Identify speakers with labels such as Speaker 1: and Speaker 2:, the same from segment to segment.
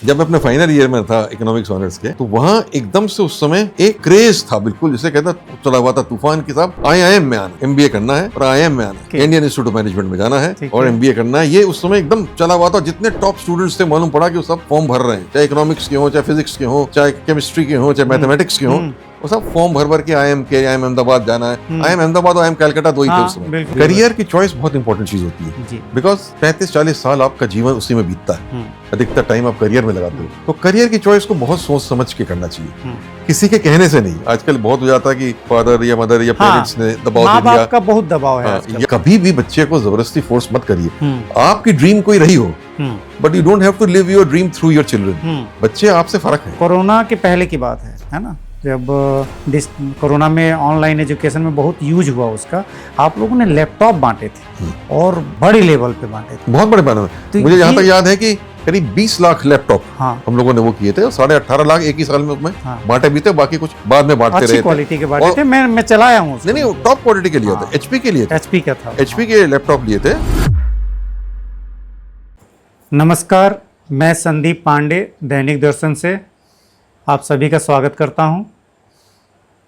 Speaker 1: जब मैं अपने फाइनल ईयर में था इकोनॉमिक्स ऑनर्स के, तो वहाँ एकदम से उस समय एक क्रेज था, बिल्कुल जिसे कहता चला हुआ था तूफान की साहब, IIM में आना, MBA करना है और IIM में आना है, इंडियन इंस्टीट्यूट ऑफ मैनेजमेंट में जाना है और MBA करना है। ये उस समय एकदम चला हुआ था। जितने टॉप स्टूडेंट्स थे मालूम पड़ा कि वो सब फॉर्म भर रहे हैं, चाहे इकोनॉमिक्स के हो, चाहे फिजिक्स के हो, चाहे केमिस्ट्री के हो, चाहे मैथमेटिक्स के हो, वो सब फॉर्म भर के IIM अहमदाबाद जाना है। IIM अहमदाबाद और IIM कलकत्ता दो ही थे उस समय। करियर की चॉइस बहुत इंपॉर्टेंट चीज होती है, बिकॉज 35-40 साल आपका जीवन उसी में बीतता है, अधिकतर टाइम आप करियर में लगाते हो। तो करियर की चॉइस को बहुत सोच समझ के करना चाहिए, किसी के कहने से नहीं। आजकल बहुत हो जाता है कि फादर या मदर या पेरेंट्स ने दबाव दे दिया, का बहुत दबाव है। कभी भी बच्चे को जबरदस्ती फोर्स मत करिए। आपकी ड्रीम कोई रही हो, but you don't have to live your dream through your children. बच्चे आपसे फर्क है।
Speaker 2: कोरोना के पहले की बात है ना, जब कोरोना में ऑनलाइन एजुकेशन में बहुत यूज हुआ उसका, आप लोगों ने लैपटॉप बांटे थे और बड़े लेवल पे बांटे थे,
Speaker 1: बहुत बड़े पैमाने में। तो मुझे जहाँ तक याद है कि करीब 20 लाख लैपटॉप हम लोगों ने वो किए थे और 18.5 लाख एक ही साल में बांटे भी थे। बाकी कुछ बाद में बांटते रहे थे।
Speaker 2: क्वालिटी के बांटे थे। मैं चलाया हूँ।
Speaker 1: नहीं, टॉप क्वालिटी के लिए थे। HP के लिए,
Speaker 2: HP का था,
Speaker 1: HP के लैपटॉप लिए थे।
Speaker 2: नमस्कार, मैं संदीप पांडे दैनिक दर्शन से आप सभी का स्वागत करता हूं।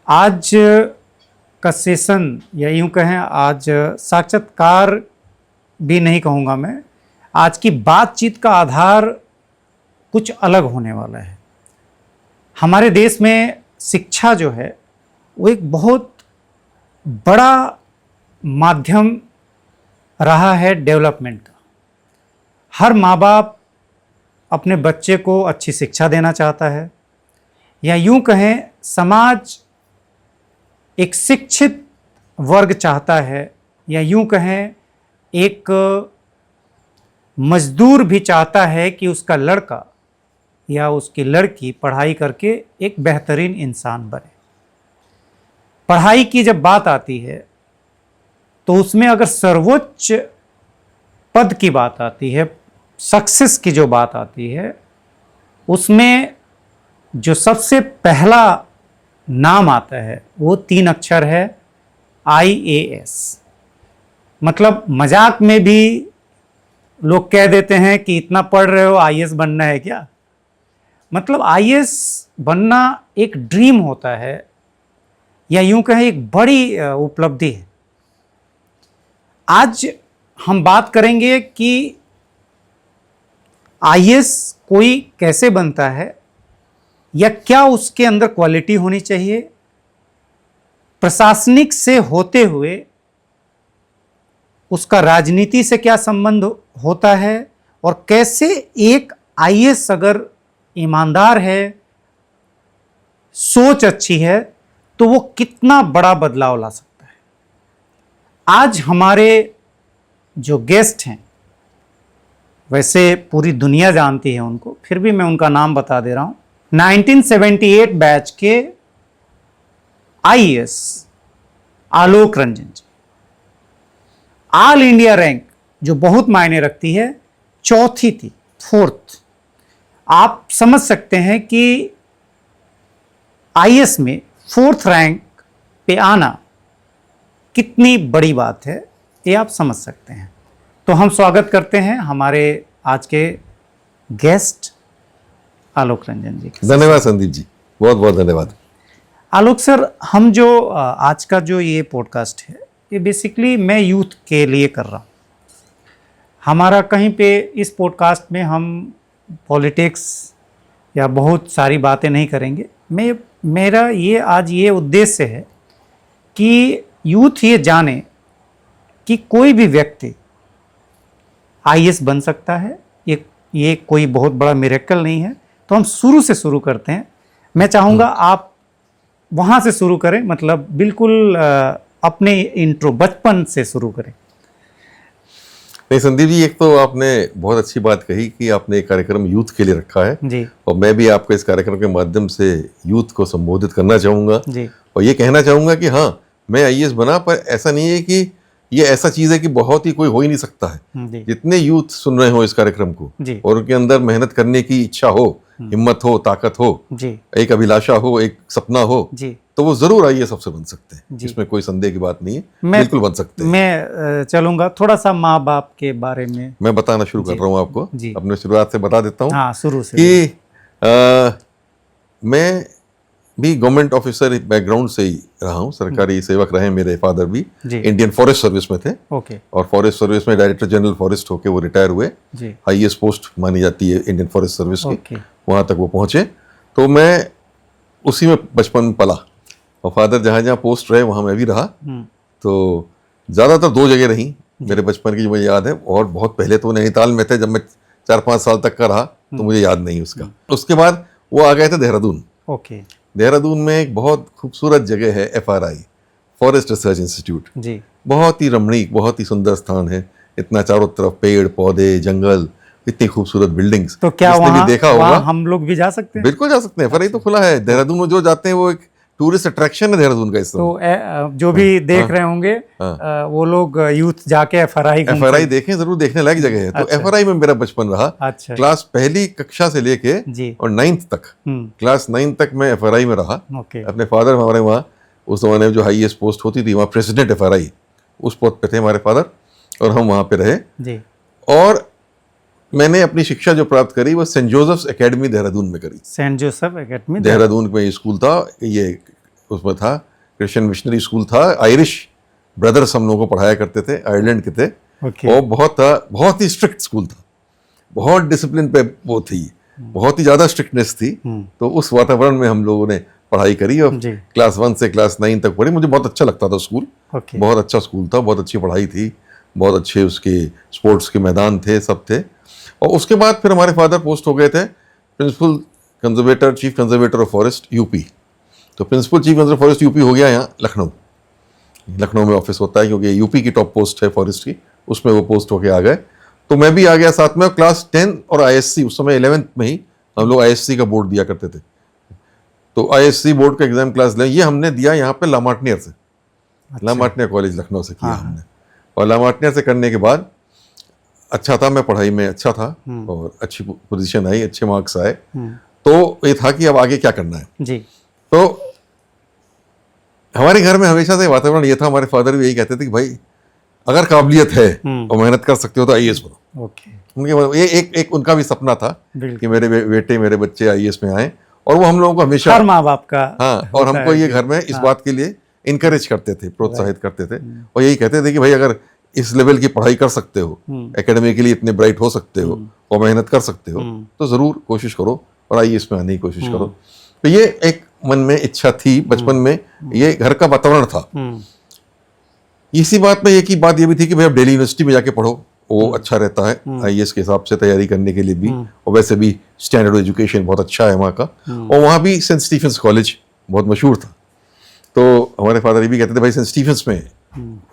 Speaker 2: आज का सेशन या यूं कहें आज साक्षात्कार भी नहीं कहूँगा मैं, आज की बातचीत का आधार कुछ अलग होने वाला है। हमारे देश में शिक्षा जो है वो एक बहुत बड़ा माध्यम रहा है डेवलपमेंट का। हर माँ बाप अपने बच्चे को अच्छी शिक्षा देना चाहता है, या यूं कहें समाज एक शिक्षित वर्ग चाहता है, या यूं कहें एक मजदूर भी चाहता है कि उसका लड़का या उसकी लड़की पढ़ाई करके एक बेहतरीन इंसान बने। पढ़ाई की जब बात आती है तो उसमें अगर सर्वोच्च पद की बात आती है, सक्सेस की जो बात आती है, उसमें जो सबसे पहला नाम आता है वो 3 अक्षर है, IAS। मतलब मजाक में भी लोग कह देते हैं कि इतना पढ़ रहे हो, IAS बनना है क्या? मतलब IAS बनना एक ड्रीम होता है, या यूं कहें एक बड़ी उपलब्धि है। आज हम बात करेंगे कि IAS कोई कैसे बनता है, या क्या उसके अंदर क्वालिटी होनी चाहिए, प्रशासनिक से होते हुए उसका राजनीति से क्या संबंध होता है, और कैसे एक IAS अगर ईमानदार है, सोच अच्छी है, तो वो कितना बड़ा बदलाव ला सकता है। आज हमारे जो गेस्ट हैं, वैसे पूरी दुनिया जानती है उनको, फिर भी मैं उनका नाम बता दे रहा हूं। 1978 बैच के IAS आलोक रंजन जी, ऑल इंडिया रैंक जो बहुत मायने रखती है, 4थी थी, 4th। आप समझ सकते हैं कि IAS में 4th रैंक पे आना कितनी बड़ी बात है, ये आप समझ सकते हैं। तो हम स्वागत करते हैं हमारे आज के गेस्ट आलोक रंजन जी।
Speaker 1: धन्यवाद संदीप जी, बहुत बहुत धन्यवाद।
Speaker 2: आलोक सर, हम जो आज का जो ये पॉडकास्ट है, ये बेसिकली मैं यूथ के लिए कर रहा हूँ। हमारा कहीं पे इस पॉडकास्ट में हम पॉलिटिक्स या बहुत सारी बातें नहीं करेंगे। मेरा ये आज ये उद्देश्य है कि यूथ ये जाने कि कोई भी व्यक्ति IAS बन सकता है। ये कोई बहुत बड़ा मिरेकल नहीं है। तो हम शुरू से शुरू करते हैं। मैं चाहूँगा आप वहाँ से शुरू करें, मतलब बिल्कुल अपने इंट्रो बचपन से शुरू करें।
Speaker 1: नहीं संदीप जी, एक तो आपने बहुत अच्छी बात कही कि आपने एक कार्यक्रम यूथ के लिए रखा है
Speaker 2: जी,
Speaker 1: और मैं भी आपको इस कार्यक्रम के माध्यम से यूथ को संबोधित करना चाहूँगा
Speaker 2: जी,
Speaker 1: और ये कहना चाहूँगा कि हाँ, मैं IAS बना, पर ऐसा नहीं है कि ये ऐसा चीज़ है कि बहुत ही कोई हो ही नहीं सकता है। जितने यूथ सुन रहे हो इस कार्यक्रम को और उनके अंदर मेहनत करने की इच्छा हो, हिम्मत हो, ताकत हो,
Speaker 2: जी
Speaker 1: एक अभिलाषा हो, एक सपना हो,
Speaker 2: जी
Speaker 1: तो वो जरूर आईएएस अफसर बन सकते हैं।
Speaker 2: जी।
Speaker 1: इसमें कोई संदेह की बात नहीं है,
Speaker 2: मैं
Speaker 1: बिल्कुल बन सकते हैं।
Speaker 2: मैं चलूंगा थोड़ा सा माँ बाप के बारे में।
Speaker 1: मैं बताना शुरू कर रहा हूँ आपको,
Speaker 2: जी।
Speaker 1: अपने शुरुआत से बता देता हूँ
Speaker 2: हाँ, शुरू से।
Speaker 1: कि मैं भी गवर्नमेंट ऑफिसर बैकग्राउंड से ही रहा हूँ, सरकारी सेवक रहे मेरे फादर भी,
Speaker 2: जी
Speaker 1: इंडियन फॉरेस्ट सर्विस में थे,
Speaker 2: ओके
Speaker 1: और फॉरेस्ट सर्विस में डायरेक्टर जनरल फॉरेस्ट होके वो रिटायर हुए।
Speaker 2: जी
Speaker 1: हाईएस्ट पोस्ट मानी जाती है इंडियन फॉरेस्ट सर्विस की,
Speaker 2: ओके
Speaker 1: वहाँ तक वो पहुँचे। तो मैं उसी में बचपन में पला, और फादर जहाँ जहाँ पोस्ट रहे वहाँ मैं भी रहा। तो ज़्यादातर दो जगह रही मेरे बचपन की जो मुझे याद है, और बहुत पहले तो नैनीताल में थे जब मैं 4-5 साल तक का रहा, तो मुझे याद नहीं उसका। उसके बाद वो आ गए थे देहरादून।
Speaker 2: ओके
Speaker 1: देहरादून में एक बहुत खूबसूरत जगह है FRI, फॉरेस्ट रिसर्च इंस्टीट्यूट।
Speaker 2: जी
Speaker 1: बहुत ही रमणीक, बहुत ही सुंदर स्थान है, इतना चारों तरफ पेड़ पौधे जंगल, इतनी खूबसूरत बिल्डिंग्स।
Speaker 2: तो क्या
Speaker 1: जिसने
Speaker 2: वहाँ
Speaker 1: भी देखा होगा,
Speaker 2: वहाँ हम लोग भी जा सकते हैं?
Speaker 1: बिल्कुल जा सकते हैं। FRI तो खुला है देहरादून में, जो जाते हैं वो एक टूरिस्ट अट्रैक्शन है देहरादून का इस समय।
Speaker 2: तो जो भी देख रहे होंगे वो लोग यूथ जाके FRI
Speaker 1: FRI देखें, जरूर देखने लायक जगह है। तो
Speaker 2: अच्छा।
Speaker 1: FRI में मेरा बचपन रहा,
Speaker 2: अच्छा
Speaker 1: क्लास पहली कक्षा से लेके
Speaker 2: जी
Speaker 1: और 9th तक, क्लास 9 तक मैं FRI में रहा।
Speaker 2: ओके
Speaker 1: अपने फादर हमारे वहाँ उस जमाने में जो हाईएस्ट पोस्ट होती थी वहाँ प्रेसिडेंट FRI, उस पद पे थे हमारे फादर, और हम वहाँ पे रहे।
Speaker 2: जी
Speaker 1: और मैंने अपनी शिक्षा जो प्राप्त करी वो सेंट जोसेफ्स एकेडमी देहरादून में करी।
Speaker 2: सेंट जोसेफ एकेडमी
Speaker 1: देहरादून में स्कूल था ये, उसमें था क्रिश्चियन मिशनरी स्कूल था। आयरिश ब्रदर्स हम लोगों को पढ़ाया करते थे, आयरलैंड के थे।
Speaker 2: ओके
Speaker 1: और बहुत ही स्ट्रिक्ट स्कूल था, बहुत डिसिप्लिन पे वो थी, बहुत ही ज़्यादा स्ट्रिक्टनेस थी। तो उस वातावरण में हम लोगों ने पढ़ाई करी, और
Speaker 2: जी
Speaker 1: क्लास 1 से क्लास 9 तक पढ़ी। मुझे बहुत अच्छा लगता था स्कूल,
Speaker 2: ओके
Speaker 1: बहुत अच्छा स्कूल था, बहुत अच्छी पढ़ाई थी, बहुत अच्छे उसके स्पोर्ट्स के मैदान थे, सब थे। और उसके बाद फिर हमारे फादर पोस्ट हो गए थे principal conservator, chief conservator of forest UP. तो principal chief conservator forest UP हो गया यहाँ लखनऊ में ऑफिस होता है, क्योंकि यूपी की टॉप पोस्ट है फॉरेस्ट की, उसमें वो पोस्ट होके आ गए। तो मैं भी आ गया साथ में। क्लास 10 और ISC, उस समय 11th में ही हम लोग ISC का बोर्ड दिया करते थे। तो ISC बोर्ड का एग्जाम क्लास ये हमने दिया यहाँ पे लामार्टनियर से, लामार्टनियर कॉलेज लखनऊ से किया हमने। और लामार्टनियर से करने के बाद अच्छा था, मैं पढ़ाई में अच्छा था और अच्छी पोजीशन आई, अच्छे मार्क्स आए। तो ये था कि अब आगे क्या करना है।
Speaker 2: जी
Speaker 1: तो हमारे घर में हमेशा से वातावरण ये था, हमारे फादर भी यही कहते थे कि भाई अगर काबिलियत है और मेहनत कर सकते हो तो IAS बनो।
Speaker 2: ओके
Speaker 1: उनके ये एक उनका भी सपना था
Speaker 2: बिल्कुल।
Speaker 1: कि मेरे बेटे मेरे बच्चे IAS में आए, और वो हम लोगों को हमेशा,
Speaker 2: हर माँ बाप का
Speaker 1: हाँ, और हमको ये घर में इस बात के लिए इनकरेज करते थे, प्रोत्साहित करते थे, और यही कहते थे कि भाई अगर इस लेवल की पढ़ाई कर सकते हो, एकेडमिकली इतने ब्राइट हो सकते हो और मेहनत कर सकते हो, तो ज़रूर कोशिश करो और IAS में आने की कोशिश करो। तो ये एक मन में इच्छा थी बचपन में, ये घर का वातावरण था। इसी बात में एक ही बात ये भी थी कि भाई अब दिल्ली यूनिवर्सिटी में जाके पढ़ो, वो अच्छा रहता है IAS के हिसाब से तैयारी करने के लिए भी, और वैसे भी स्टैंडर्ड एजुकेशन बहुत अच्छा है वहाँ का। और वहाँ भी सेंट स्टीफेंस कॉलेज बहुत मशहूर था। तो हमारे फादर ये भी कहते थे भाई सेंट स्टीफेंस में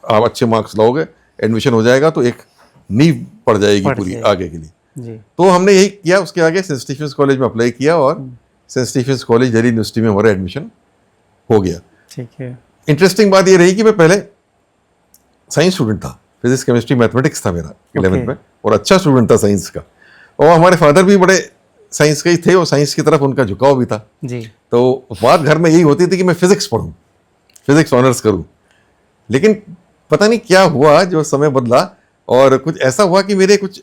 Speaker 1: आप अच्छे मार्क्स लाओगे, एडमिशन हो जाएगा तो एक नींव पड़ जाएगी पूरी आगे के लिए।
Speaker 2: जी
Speaker 1: तो हमने यही किया। उसके आगे सेंट स्टीफेंस कॉलेज में अप्लाई किया, और Saint Stephen's College Delhi University में हमारा एडमिशन हो गया।
Speaker 2: ठीक है।
Speaker 1: इंटरेस्टिंग बात ये रही कि मैं पहले साइंस स्टूडेंट था, फिजिक्स केमिस्ट्री मैथमेटिक्स था मेरा 11th में, और अच्छा स्टूडेंट था साइंस का। और हमारे फादर भी बड़े साइंस के ही थे, और साइंस की तरफ उनका झुकाव भी था।
Speaker 2: जी
Speaker 1: तो बात घर में यही होती थी कि मैं फिजिक्स पढ़ूं, फिजिक्स ऑनर्स करूं। लेकिन पता नहीं क्या हुआ, जो समय बदला, और कुछ ऐसा हुआ कि मेरे कुछ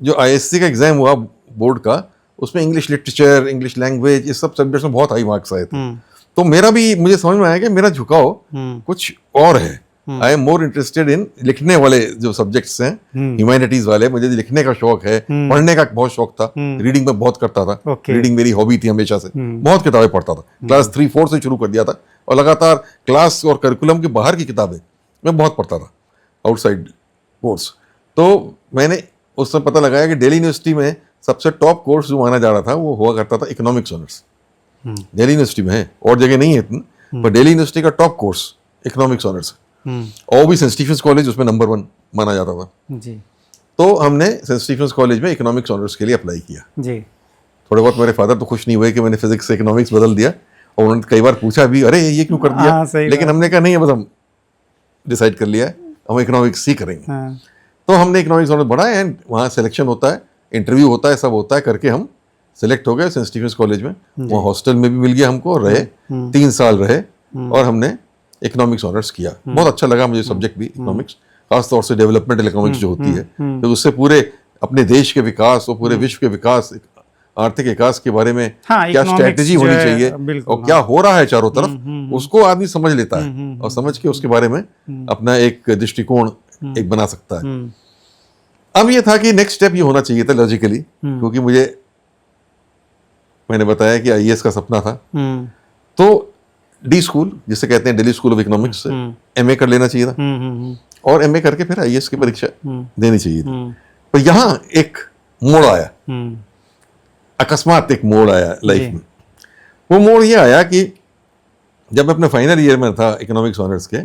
Speaker 1: जो ISC का एग्जाम हुआ बोर्ड का, उसमें इंग्लिश लिटरेचर, इंग्लिश लैंग्वेज, इस सब सब्जेक्ट्स में बहुत हाई मार्क्स आए थे। तो मेरा भी, मुझे समझ में आया कि मेरा झुकाव कुछ और है। I am more interested in लिखने वाले जो सब्जेक्ट्स हैं, ह्यूमैनिटीज वाले। मुझे लिखने का शौक है, पढ़ने का बहुत शौक था, रीडिंग में बहुत करता था। रीडिंग मेरी हॉबी थी हमेशा से, बहुत किताबें पढ़ता था। क्लास 3-4 से शुरू कर दिया था, और लगातार क्लास और करिकुलम के बाहर की किताबें मैं बहुत पढ़ता था, आउटसाइड कोर्स। तो मैंने उस समय पता लगाया कि दिल्ली यूनिवर्सिटी में सबसे टॉप कोर्स जो माना जा रहा था वो हुआ करता था इकोनॉमिक्स ऑनर्स। दिल्ली यूनिवर्सिटी में है, और जगह नहीं है इतना, पर दिल्ली यूनिवर्सिटी का टॉप कोर्स इकोनॉमिक्स ऑनर्स, और भी सेंट स्टीफेंस कॉलेज उसमें नंबर 1 माना जाता था।
Speaker 2: जी
Speaker 1: तो हमने सेंट स्टीफेंस कॉलेज में इकोनॉमिक्स ऑनर्स के लिए अप्लाई किया।
Speaker 2: जी
Speaker 1: थोड़े बहुत मेरे फादर तो खुश नहीं हुए कि मैंने फिजिक्स से इकोनॉमिक्स बदल दिया, और उन्होंने कई बार पूछा भी, अरे ये क्यों कर दिया। लेकिन हमने कहा नहीं है, बस हम डिसाइड कर लिया है, हम इकोनॉमिक्स ही करेंगे। तो हमने इकोनॉमिक्स ऑनर्स बढ़ा, एंड वहाँ सिलेक्शन होता है, इंटरव्यू होता है, सब होता है, करके हम सेलेक्ट हो गए सेंट स्टीफेंस कॉलेज में, वहाँ हॉस्टल में भी मिल गया हमको, रहे 3 साल रहे और हमने इकोनॉमिक्स ऑनर्स किया। बहुत अच्छा लगा मुझे सब्जेक्ट भी इकोनॉमिक्स, खासतौर से डेवलपमेंटल इकोनॉमिक्स जो होती है, तो उससे पूरे अपने देश के विकास और पूरे विश्व के विकास, आर्थिक विकास के बारे में
Speaker 2: हाँ,
Speaker 1: क्या स्ट्रैटेजी होनी चाहिए और क्या हो रहा है चारों तरफ, उसको आदमी समझ लेता है और समझ के उसके बारे में अपना एक दृष्टिकोण एक बना सकता है। अब ये था कि नेक्स्ट स्टेप ये होना चाहिए था लॉजिकली, क्योंकि मैंने बताया कि आईएएस का सपना था, तो डी स्कूल जिसे कहते हैं दिल्ली स्कूल ऑफ इकोनॉमिक्स से एमए कर लेना चाहिए था और एमए करके फिर आईएएस की परीक्षा देनी चाहिए थी। पर यहाँ एक मोड़ आया, अकस्मात एक मोड़ आया लाइफ में। वो मोड़ ये आया कि जब मैं अपने फाइनल ईयर में था इकोनॉमिक्स ऑनर्स के,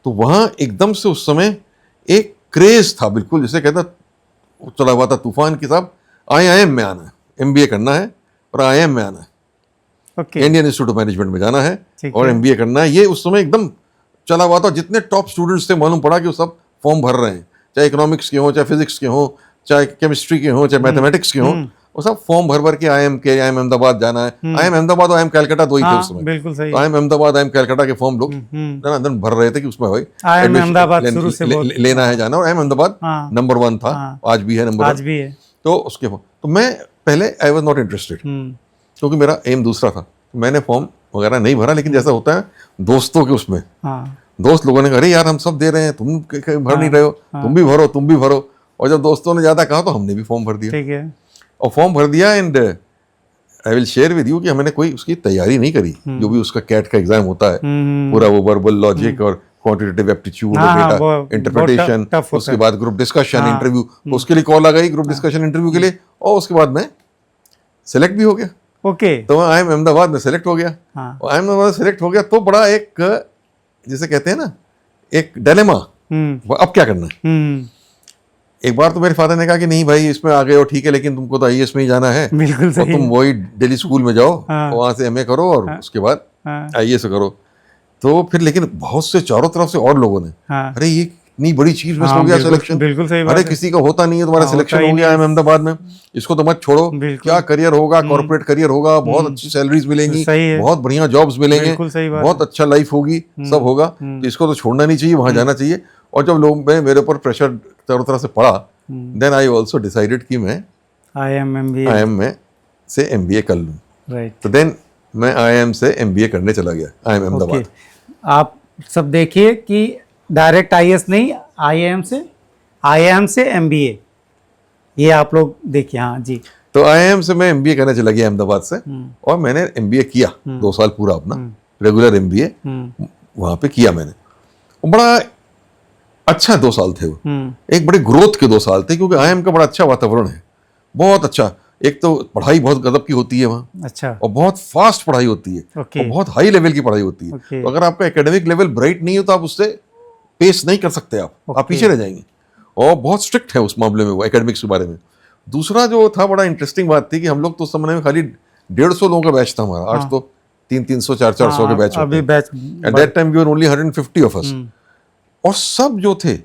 Speaker 1: तो वहाँ एकदम से उस समय एक क्रेज था, बिल्कुल जिसे कहता चला हुआ था तूफान की, साहब आईआईएम में आना है, एमबीए करना है और आईआईएम में आना है, इंडियन इंस्टीट्यूट ऑफ मैनेजमेंट में जाना है और एमबीए करना है। ये उस समय एकदम चला हुआ था। जितने टॉप स्टूडेंट्स थे मालूम पड़ा कि वो सब फॉर्म भर रहे हैं, चाहे इकोनॉमिक्स के हो, चाहे फिजिक्स के हो, चाहे केमिस्ट्री के हो, चाहे मैथमेटिक्स के हो, वो सब फॉर्म भर के आईआईएम अहमदाबाद जाना है। आईआईएम अहमदाबाद और आईआईएम कलकत्ता दो ही थे उस समय,
Speaker 2: बिल्कुल सही।
Speaker 1: आईआईएम अहमदाबाद आईआईएम कलकत्ता के फॉर्म लोग दिन भर रहे थे कि उसमें भाई
Speaker 2: आईआईएम अहमदाबाद शुरू से
Speaker 1: लेना है जाना, और आईआईएम अहमदाबाद नंबर 1 था, आज भी है नंबर 1,
Speaker 2: आज भी है।
Speaker 1: तो उसके तो मैं पहले आई वाज नॉट इंटरेस्टेड, क्योंकि मेरा एम दूसरा था। मैंने फॉर्म वगैरह नहीं भरा, लेकिन जैसा होता है दोस्तों के उसमें, दोस्त लोगों ने कहा अरे यार हम सब दे रहे हैं, तुम भर नहीं रहे हो, तुम भी भरो, तुम भी भरो। और जब दोस्तों ने ज्यादा कहा तो हमने भी फॉर्म भर दिया।
Speaker 2: ठीक है।
Speaker 1: और फॉर्म भर दिया and I will share with you कि हमने कोई उसकी तैयारी नहीं करी, जो भी उसका कैट का एग्जाम होता है, पूरा वो वर्बल लॉजिक और क्वांटिटेटिव एप्टीट्यूड, डेटा इंटरप्रिटेशन, उसके बाद ग्रुप डिस्कशन इंटरव्यू, उसके लिए कॉल आ गई ग्रुप डिस्कशन इंटरव्यू के लिए, और उसके बाद मैं सेलेक्ट भी हो गया।
Speaker 2: ओके।
Speaker 1: तो आईआईएम अहमदाबाद में सेलेक्ट हो गया। और आईआईएम अहमदाबाद सेलेक्ट हो गया तो बड़ा एक जिसे कहते हैं ना एक डिलेमा, अब क्या करना है। एक बार तो मेरे फादर ने कहा कि नहीं भाई इसमें आ गए हो ठीक है, लेकिन तुमको तो आईएएस में ही जाना है,
Speaker 2: बिल्कुल सही,
Speaker 1: और तुम वही दिल्ली स्कूल में जाओ, वहां से एमए करो और उसके बाद आईएएस करो। तो फिर लेकिन बहुत से चारों तरफ से और लोगों ने अरे ये इतनी बड़ी चीज में हो गया सिलेक्शन,
Speaker 2: बिल्कुल सही बात
Speaker 1: अरे
Speaker 2: है।
Speaker 1: किसी का होता नहीं है, तुम्हारा सिलेक्शन हो गया अहमदाबाद में, इसको तो मत छोड़ो, क्या करियर होगा, कॉर्पोरेट करियर होगा, बहुत अच्छी सैलरीज मिलेंगी, बहुत बढ़िया जॉब्स मिलेंगे, बहुत अच्छा लाइफ होगी, सब होगा, तो इसको तो छोड़ना नहीं चाहिए, वहां जाना चाहिए। और जब लोग मेरे ऊपर प्रेशर चारों तरफ से पड़ा, देन आई ऑल्सो डिसाइडेड कि मैं आईआईएम में से एमबीए कर लूँ।
Speaker 2: राइट।
Speaker 1: तो देन मैं आईआईएम से एमबीए करने चला गया, आईआईएम अहमदाबाद।
Speaker 2: आप सब देखिए कि डायरेक्ट आईएएस नहीं, आईआईएम से एमबीए, ये आप लोग देखिए। हाँ जी।
Speaker 1: तो आईआईएम से मैं एमबीए करने चला गया अहमदाबाद से, और मैंने एमबीए किया 2 साल पूरा अपना रेगुलर एमबीए वहां पे किया मैंने। बड़ा अच्छा 2 साल थे वो, एक बड़े ग्रोथ के 2 साल थे, क्योंकि आईआईएम का बड़ा अच्छा वातावरण है, बहुत अच्छा। एक तो पढ़ाई बहुत गजब की होती है वहाँ,
Speaker 2: अच्छा,
Speaker 1: और बहुत फास्ट पढ़ाई होती है, और बहुत हाई लेवल की पढ़ाई होती है। तो अगर आपका एकेडमिक लेवल ब्राइट नहीं हो तो आप उससे पेस नहीं कर सकते, आप पीछे रह जाएंगे। और बहुत स्ट्रिक्ट है उस मामले में वो एकेडमिक्स के बारे में। दूसरा जो था बड़ा इंटरेस्टिंग बात थी कि हम लोग तो उस समय में खाली 150 लोगों का बैच था हमारा, आज तो 300 400 के बैच होते हैं। At that time we were only 150 of us, और सब जो थे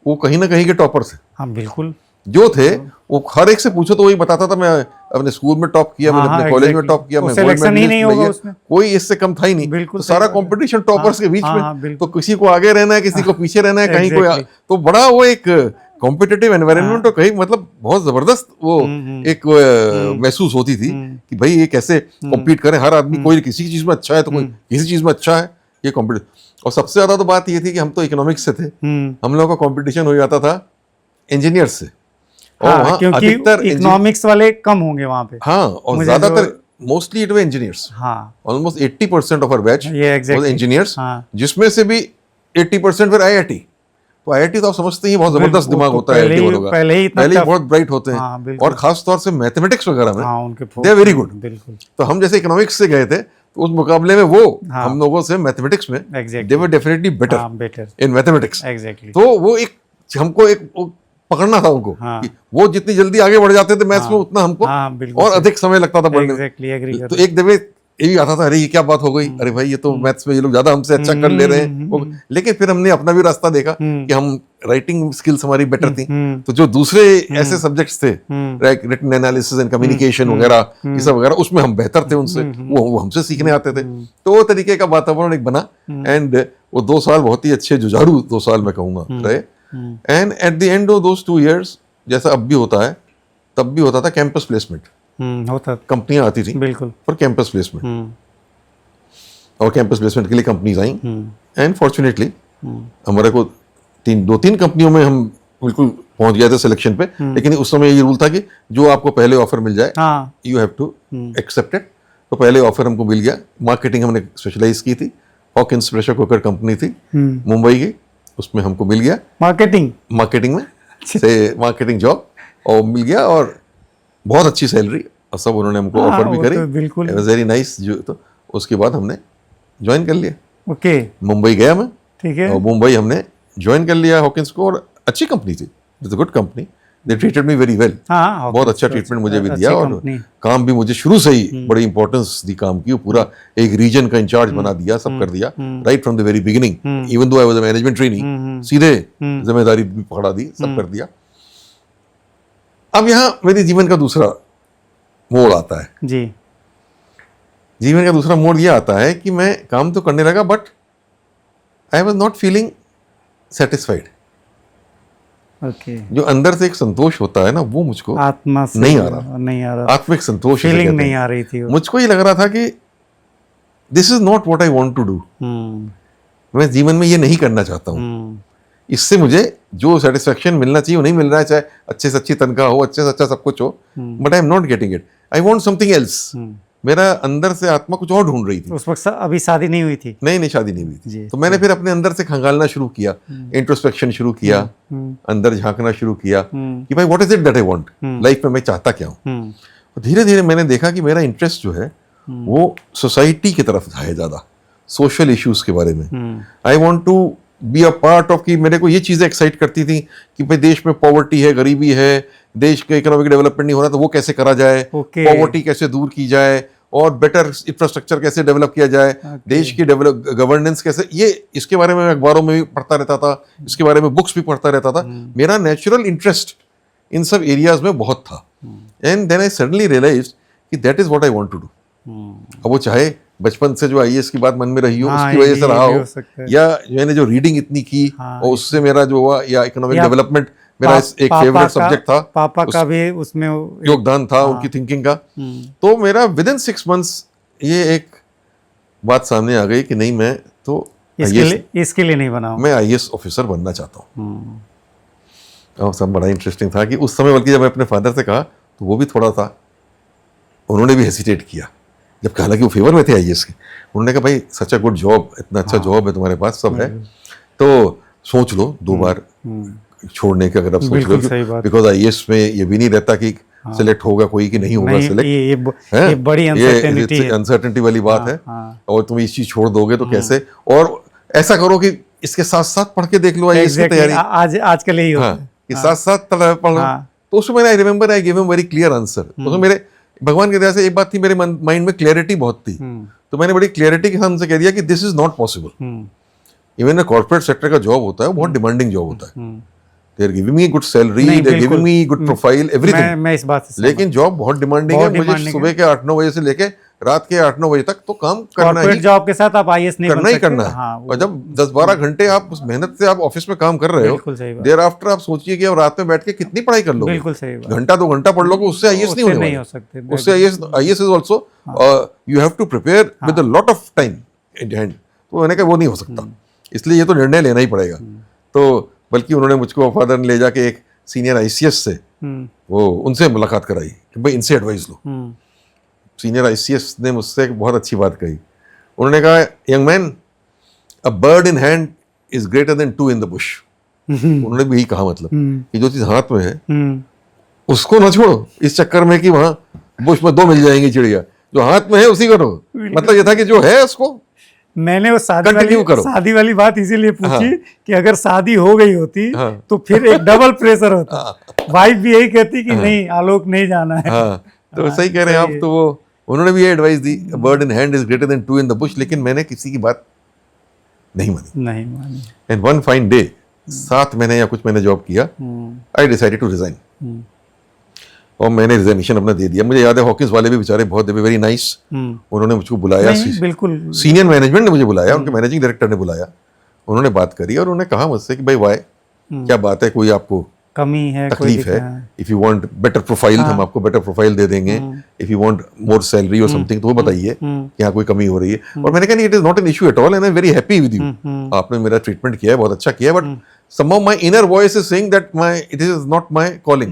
Speaker 1: वो कहीं ना कहीं के टॉपर थे।
Speaker 2: हाँ बिल्कुल,
Speaker 1: जो थे वो हर एक से पूछो तो वही बताता था, मैं अपने स्कूल में टॉप किया, मैंने अपने कॉलेज में टॉप किया, मैं
Speaker 2: सिलेक्शन ही नहीं होगा उसमें,
Speaker 1: कोई इससे कम था ही नहीं। तो सारा कंपटीशन टॉपर्स के बीच में, तो किसी को आगे रहना है, किसी को पीछे रहना है, कहीं कोई, तो बड़ा वो एक कॉम्पिटिटिव एनवायरनमेंट, तो कहीं मतलब बहुत जबरदस्त वो एक महसूस होती थी कि भाई ये कैसे कॉम्पीट करें, हर आदमी कोई किसी चीज में अच्छा है तो कोई किसी चीज में अच्छा है, ये कॉम्पिटिशन। और सबसे ज्यादा तो बात ये थी कि हम तो इकोनॉमिक्स से थे, हम लोगों का कॉम्पिटिशन हो जाता था इंजीनियर्स से,
Speaker 2: और क्योंकि इकोनॉमिक्स वाले कम होंगे वहां पे।
Speaker 1: हाँ, और ज्यादातर mostly it were engineers, almost 80% of our batch was engineers, जिसमें से भी 80% फिर आईआईटी। तो आईआईटी तो आप समझते ही बहुत जबरदस्त दिमाग होता है आईआईटी वालों का, पहले ही बहुत ब्राइट होते हैं, और खास तौर से मैथमेटिक्स वगैरह में दे आर वेरी गुड। तो हम जैसे इकोनॉमिक्स से गए थे, तो उस मुकाबले में वो हम लोगों से मैथमेटिक्स में they were definitely better in mathematics. तो वो एक हमको एक पकड़ना था उनको, कि वो जितनी जल्दी आगे बढ़ जाते थे मैथ्स में, उतना हमको और अधिक समय लगता था पढ़ने में। तो एक दफे ये भी आता था, अरे ये क्या बात हो गई, अरे भाई ये तो मैथ्स में ये लोग ज्यादा हमसे अच्छा कर ले रहे हैं। लेकिन फिर हमने अपना भी रास्ता देखा कि हम राइटिंग स्किल्स हमारी बेटर थी, तो जो दूसरे ऐसे सब्जेक्ट्स थे, रिटन एनालिसिस एंड कम्युनिकेशन वगैरह, ये सब वगैरह, उसमें हम बेहतर थे उनसे, वो हमसे सीखने आते थे। तो वो तरीके का वातावरण एक बना, एंड वो 2 साल बहुत ही अच्छे जुझारू 2 साल मैं कहूँगा रहे। And at the end of those 2 years, जैसा अब भी होता है तब भी होता था कैंपस प्लेसमेंट,
Speaker 2: होता,
Speaker 1: कंपनियां आती थी
Speaker 2: बिल्कुल,
Speaker 1: फॉर कैंपस प्लेसमेंट, और कैंपस प्लेसमेंट के लिए कंपनीज आई, एंड फॉर्चुनेटली हमारे को 2-3 कंपनियों में हम बिल्कुल पहुंच गए थे सिलेक्शन पे। लेकिन उस समय ये रूल था कि जो आपको पहले ऑफर मिल जाए, you have to accept it. तो पहले ऑफर हमको मिल गया, मार्केटिंग हमने स्पेशलाइज की थी, हॉकिंस प्रेशर कुकर कंपनी थी मुंबई की, उसमें हमको मिल गया मार्केटिंग में से मार्केटिंग जॉब, और मिल गया, और बहुत अच्छी सैलरी, और सब उन्होंने हमको ऑफर भी करी,
Speaker 2: बिल्कुल
Speaker 1: वेरी नाइस। जो तो उसके बाद हमने ज्वाइन कर लिया,
Speaker 2: ओके,
Speaker 1: मुंबई गया मैं,
Speaker 2: ठीक है,
Speaker 1: और मुंबई हमने ज्वाइन कर लिया हॉकिंस को, और अच्छी कंपनी थी, it's a good company, they treated me very well, बहुत अच्छा ट्रीटमेंट मुझे भी दिया, और काम भी मुझे शुरू से ही बड़ी इंपॉर्टेंस दी काम की, पूरा एक रीजन का इंचार्ज बना दिया, सब कर दिया right from the very beginning, even though I was a management trainee, सीधे जिम्मेदारी भी पकड़ा दी, सब कर दिया। अब यहाँ मेरे जीवन का दूसरा मोड़ आता है
Speaker 2: जी,
Speaker 1: जीवन का दूसरा मोड़ ये आता है कि मैं काम तो करने लगा, but I was not feeling satisfied.
Speaker 2: Okay,
Speaker 1: जो अंदर से एक संतोष होता है ना, वो मुझको
Speaker 2: आत्मा से
Speaker 1: नहीं आ रहा, आत्मिक संतोष
Speaker 2: फीलिंग नहीं आ रही थी,
Speaker 1: मुझको ये लग रहा था कि this is not what I want to do, मैं जीवन में ये नहीं करना चाहता हूँ, इससे मुझे जो सेटिस्फेक्शन मिलना चाहिए वो नहीं मिल रहा है, चाहे अच्छे से अच्छी तनख्वाह हो, अच्छे से अच्छा सब कुछ हो, but I am not getting it, I want something else. मेरा अंदर से आत्मा कुछ और ढूंढ रही थी।
Speaker 2: उस वक्त अभी शादी नहीं हुई थी?
Speaker 1: नहीं, शादी नहीं हुई थी। तो मैंने फिर अपने अंदर से खंगालना शुरू किया, इंट्रोस्पेक्शन शुरू किया, अंदर झांकना शुरू किया कि भाई what is it that I want, life में मैं चाहता क्या हूँ। धीरे धीरे मैंने देखा कि मेरा इंटरेस्ट जो है वो सोसाइटी की तरफ है, ज़्यादा सोशल इश्यूज के बारे में। I want to be a part of, कि मेरे को ये चीज़ें एक्साइट करती थी कि भाई देश में पॉवर्टी है, गरीबी है, देश का इकोनॉमिक डेवलपमेंट नहीं हो रहा, तो वो कैसे करा जाए, पॉवर्टी कैसे दूर की जाए, और बेटर इंफ्रास्ट्रक्चर कैसे डेवलप किया जाए, देश की गवर्नेंस कैसे, ये इसके बारे में अखबारों में भी पढ़ता रहता था, इसके बारे में बुक्स भी पढ़ता रहता था। मेरा नेचुरल इंटरेस्ट इन सब एरियाज में बहुत था, and then I suddenly realised कि that is what I want to do. अब वो चाहे बचपन से जो आईएएस की बात मन में रही हो, उसकी वजह से रहा हो, या मैंने जो रीडिंग इतनी की और उससे मेरा जो हुआ, या इकोनॉमिक डेवलपमेंट मेरा एक फेवरेट सब्जेक्ट था,
Speaker 2: पापा का भी उसमें
Speaker 1: योगदान था, उनकी थिंकिंग का। तो मेरा विद इन 6 months ये एक बात सामने आ गई कि नहीं, मैं तो
Speaker 2: इसके लिए नहीं बना हूं,
Speaker 1: मैं आईएएस ऑफिसर बनना चाहता हूँ। और सब बड़ा इंटरेस्टिंग था कि उस समय, बल्कि जब मैं अपने फादर से कहा तो वो भी थोड़ा सा, उन्होंने भी हेसिटेट किया, जबकि हालांकि वो फेवर में थे आईएएस के। उन्होंने कहा भाई सच अ गुड जॉब, इतना अच्छा जॉब है तुम्हारे पास, सब है, तो सोच लो 2 बार छोड़ने के, अगर आप सोच लो, बिकॉज आईएएस में ये भी नहीं रहता कि सिलेक्ट होगा कोई कि नहीं होगा सिलेक्ट,
Speaker 2: ये बड़ी
Speaker 1: अनसर्टेनिटी वाली बात है। और तुम इस चीज छोड़ दोगे तो कैसे, और ऐसा करो कि इसके साथ साथ पढ़ के देख लो आईएएस की तैयारी,
Speaker 2: आजकल यही होता है
Speaker 1: कि साथ साथ पढ़ लो। तो उसमें मैंने, I remember I give him very clear answer. उसमें मेरे भगवान की दया से एक बात थी, मेरे माइंड में क्लैरिटी बहुत थी, तो मैंने बड़ी क्लैरिटी के साथ उनसे कह दिया कि this is not possible. Even corporate sector का जॉब होता है, बहुत डिमांडिंग जॉब होता है, they are giving me good salary, they are giving me good profile, everything,
Speaker 2: मैं इस बात से,
Speaker 1: लेकिन जॉब बहुत डिमांडिंग है। मुझे सुबह के 8-9 बजे से लेके रात के 8-9 बजे तक तो काम करना ही,
Speaker 2: जॉब के साथ आप आईएएस नहीं
Speaker 1: करना ही करना है। और जब 10-12 घंटे आप उस मेहनत से आप ऑफिस में काम कर रहे हो, देर आफ्टर आप सोचिए कि अब रात में बैठ के कितनी पढ़ाई कर लोगे,
Speaker 2: बिल्कुल सही बात,
Speaker 1: घंटा 2 घंटा पढ़ लोगे, उससे आईएएस नहीं हो सकते। उससे IAS is also, you have to prepare with a lot of time in hand. तो मैंने कहा वो नहीं हो सकता, इसलिए ये तो निर्णय लेना ही पड़ेगा। तो बल्कि उन्होंने मुझको, फादर ने ले जाके एक सीनियर आईसीएस से, वो उनसे मुलाकात कराई कि भाई इनसे एडवाइस लो। सीनियर आईसीएस ने मुझसे एक बहुत अच्छी बात कही, उन्होंने कहा young man, a bird in hand is greater then 2 in the Bush. उन्होंने भी यही कहा, मतलब कि जो चीज हाथ में है उसको ना छोड़ो इस चक्कर में कि वहां बुश में 2 मिल जाएंगी चिड़िया, जो हाथ में है उसी को रहो। मतलब ये था कि जो है उसको
Speaker 2: मैंने वो शादी वाली बात इसीलिए पूछी कि अगर शादी हो गई होती तो फिर एक डबल प्रेशर होता। वाइफ भी यही कहती कि नहीं, आलोक नहीं जाना है।
Speaker 1: तो सही कह रहे हैं आप। तो वो उन्होंने भी ये एडवाइस दी, bird in hand is greater than two in the bush, लेकिन मैंने किसी की बात नहीं मानी। एंड वन फाइन डे 7 महीने या कुछ महीने जॉब किया, आई डिसाइडेड टू रिजाइन। और मैंने रिजाइनेशन अपना दे दिया। मुझे याद है हॉकिंस वाले भी बेचारे बहुत वेरी नाइस, उन्होंने मुझको बुलाया,
Speaker 2: बिल्कुल
Speaker 1: सीनियर मैनेजमेंट ने मुझे बुलाया, उनके मैनेजिंग डायरेक्टर ने बुलाया, उन्होंने बात करी और उन्होंने कहा मुझसे कि भाई वाई, क्या बात है, कोई आपको
Speaker 2: कमी है,
Speaker 1: तकलीफ है, if you want better profile हम आपको बेटर प्रोफाइल दे देंगे, if you want more salary और समथिंग तो वो बताइए कि यहाँ कोई कमी हो रही है। और मैंने कहा it is not an issue at all and I am very happy with you, आपने मेरा ट्रीटमेंट किया है, बहुत अच्छा किया है, but somehow my inner voice is saying that it is not my calling,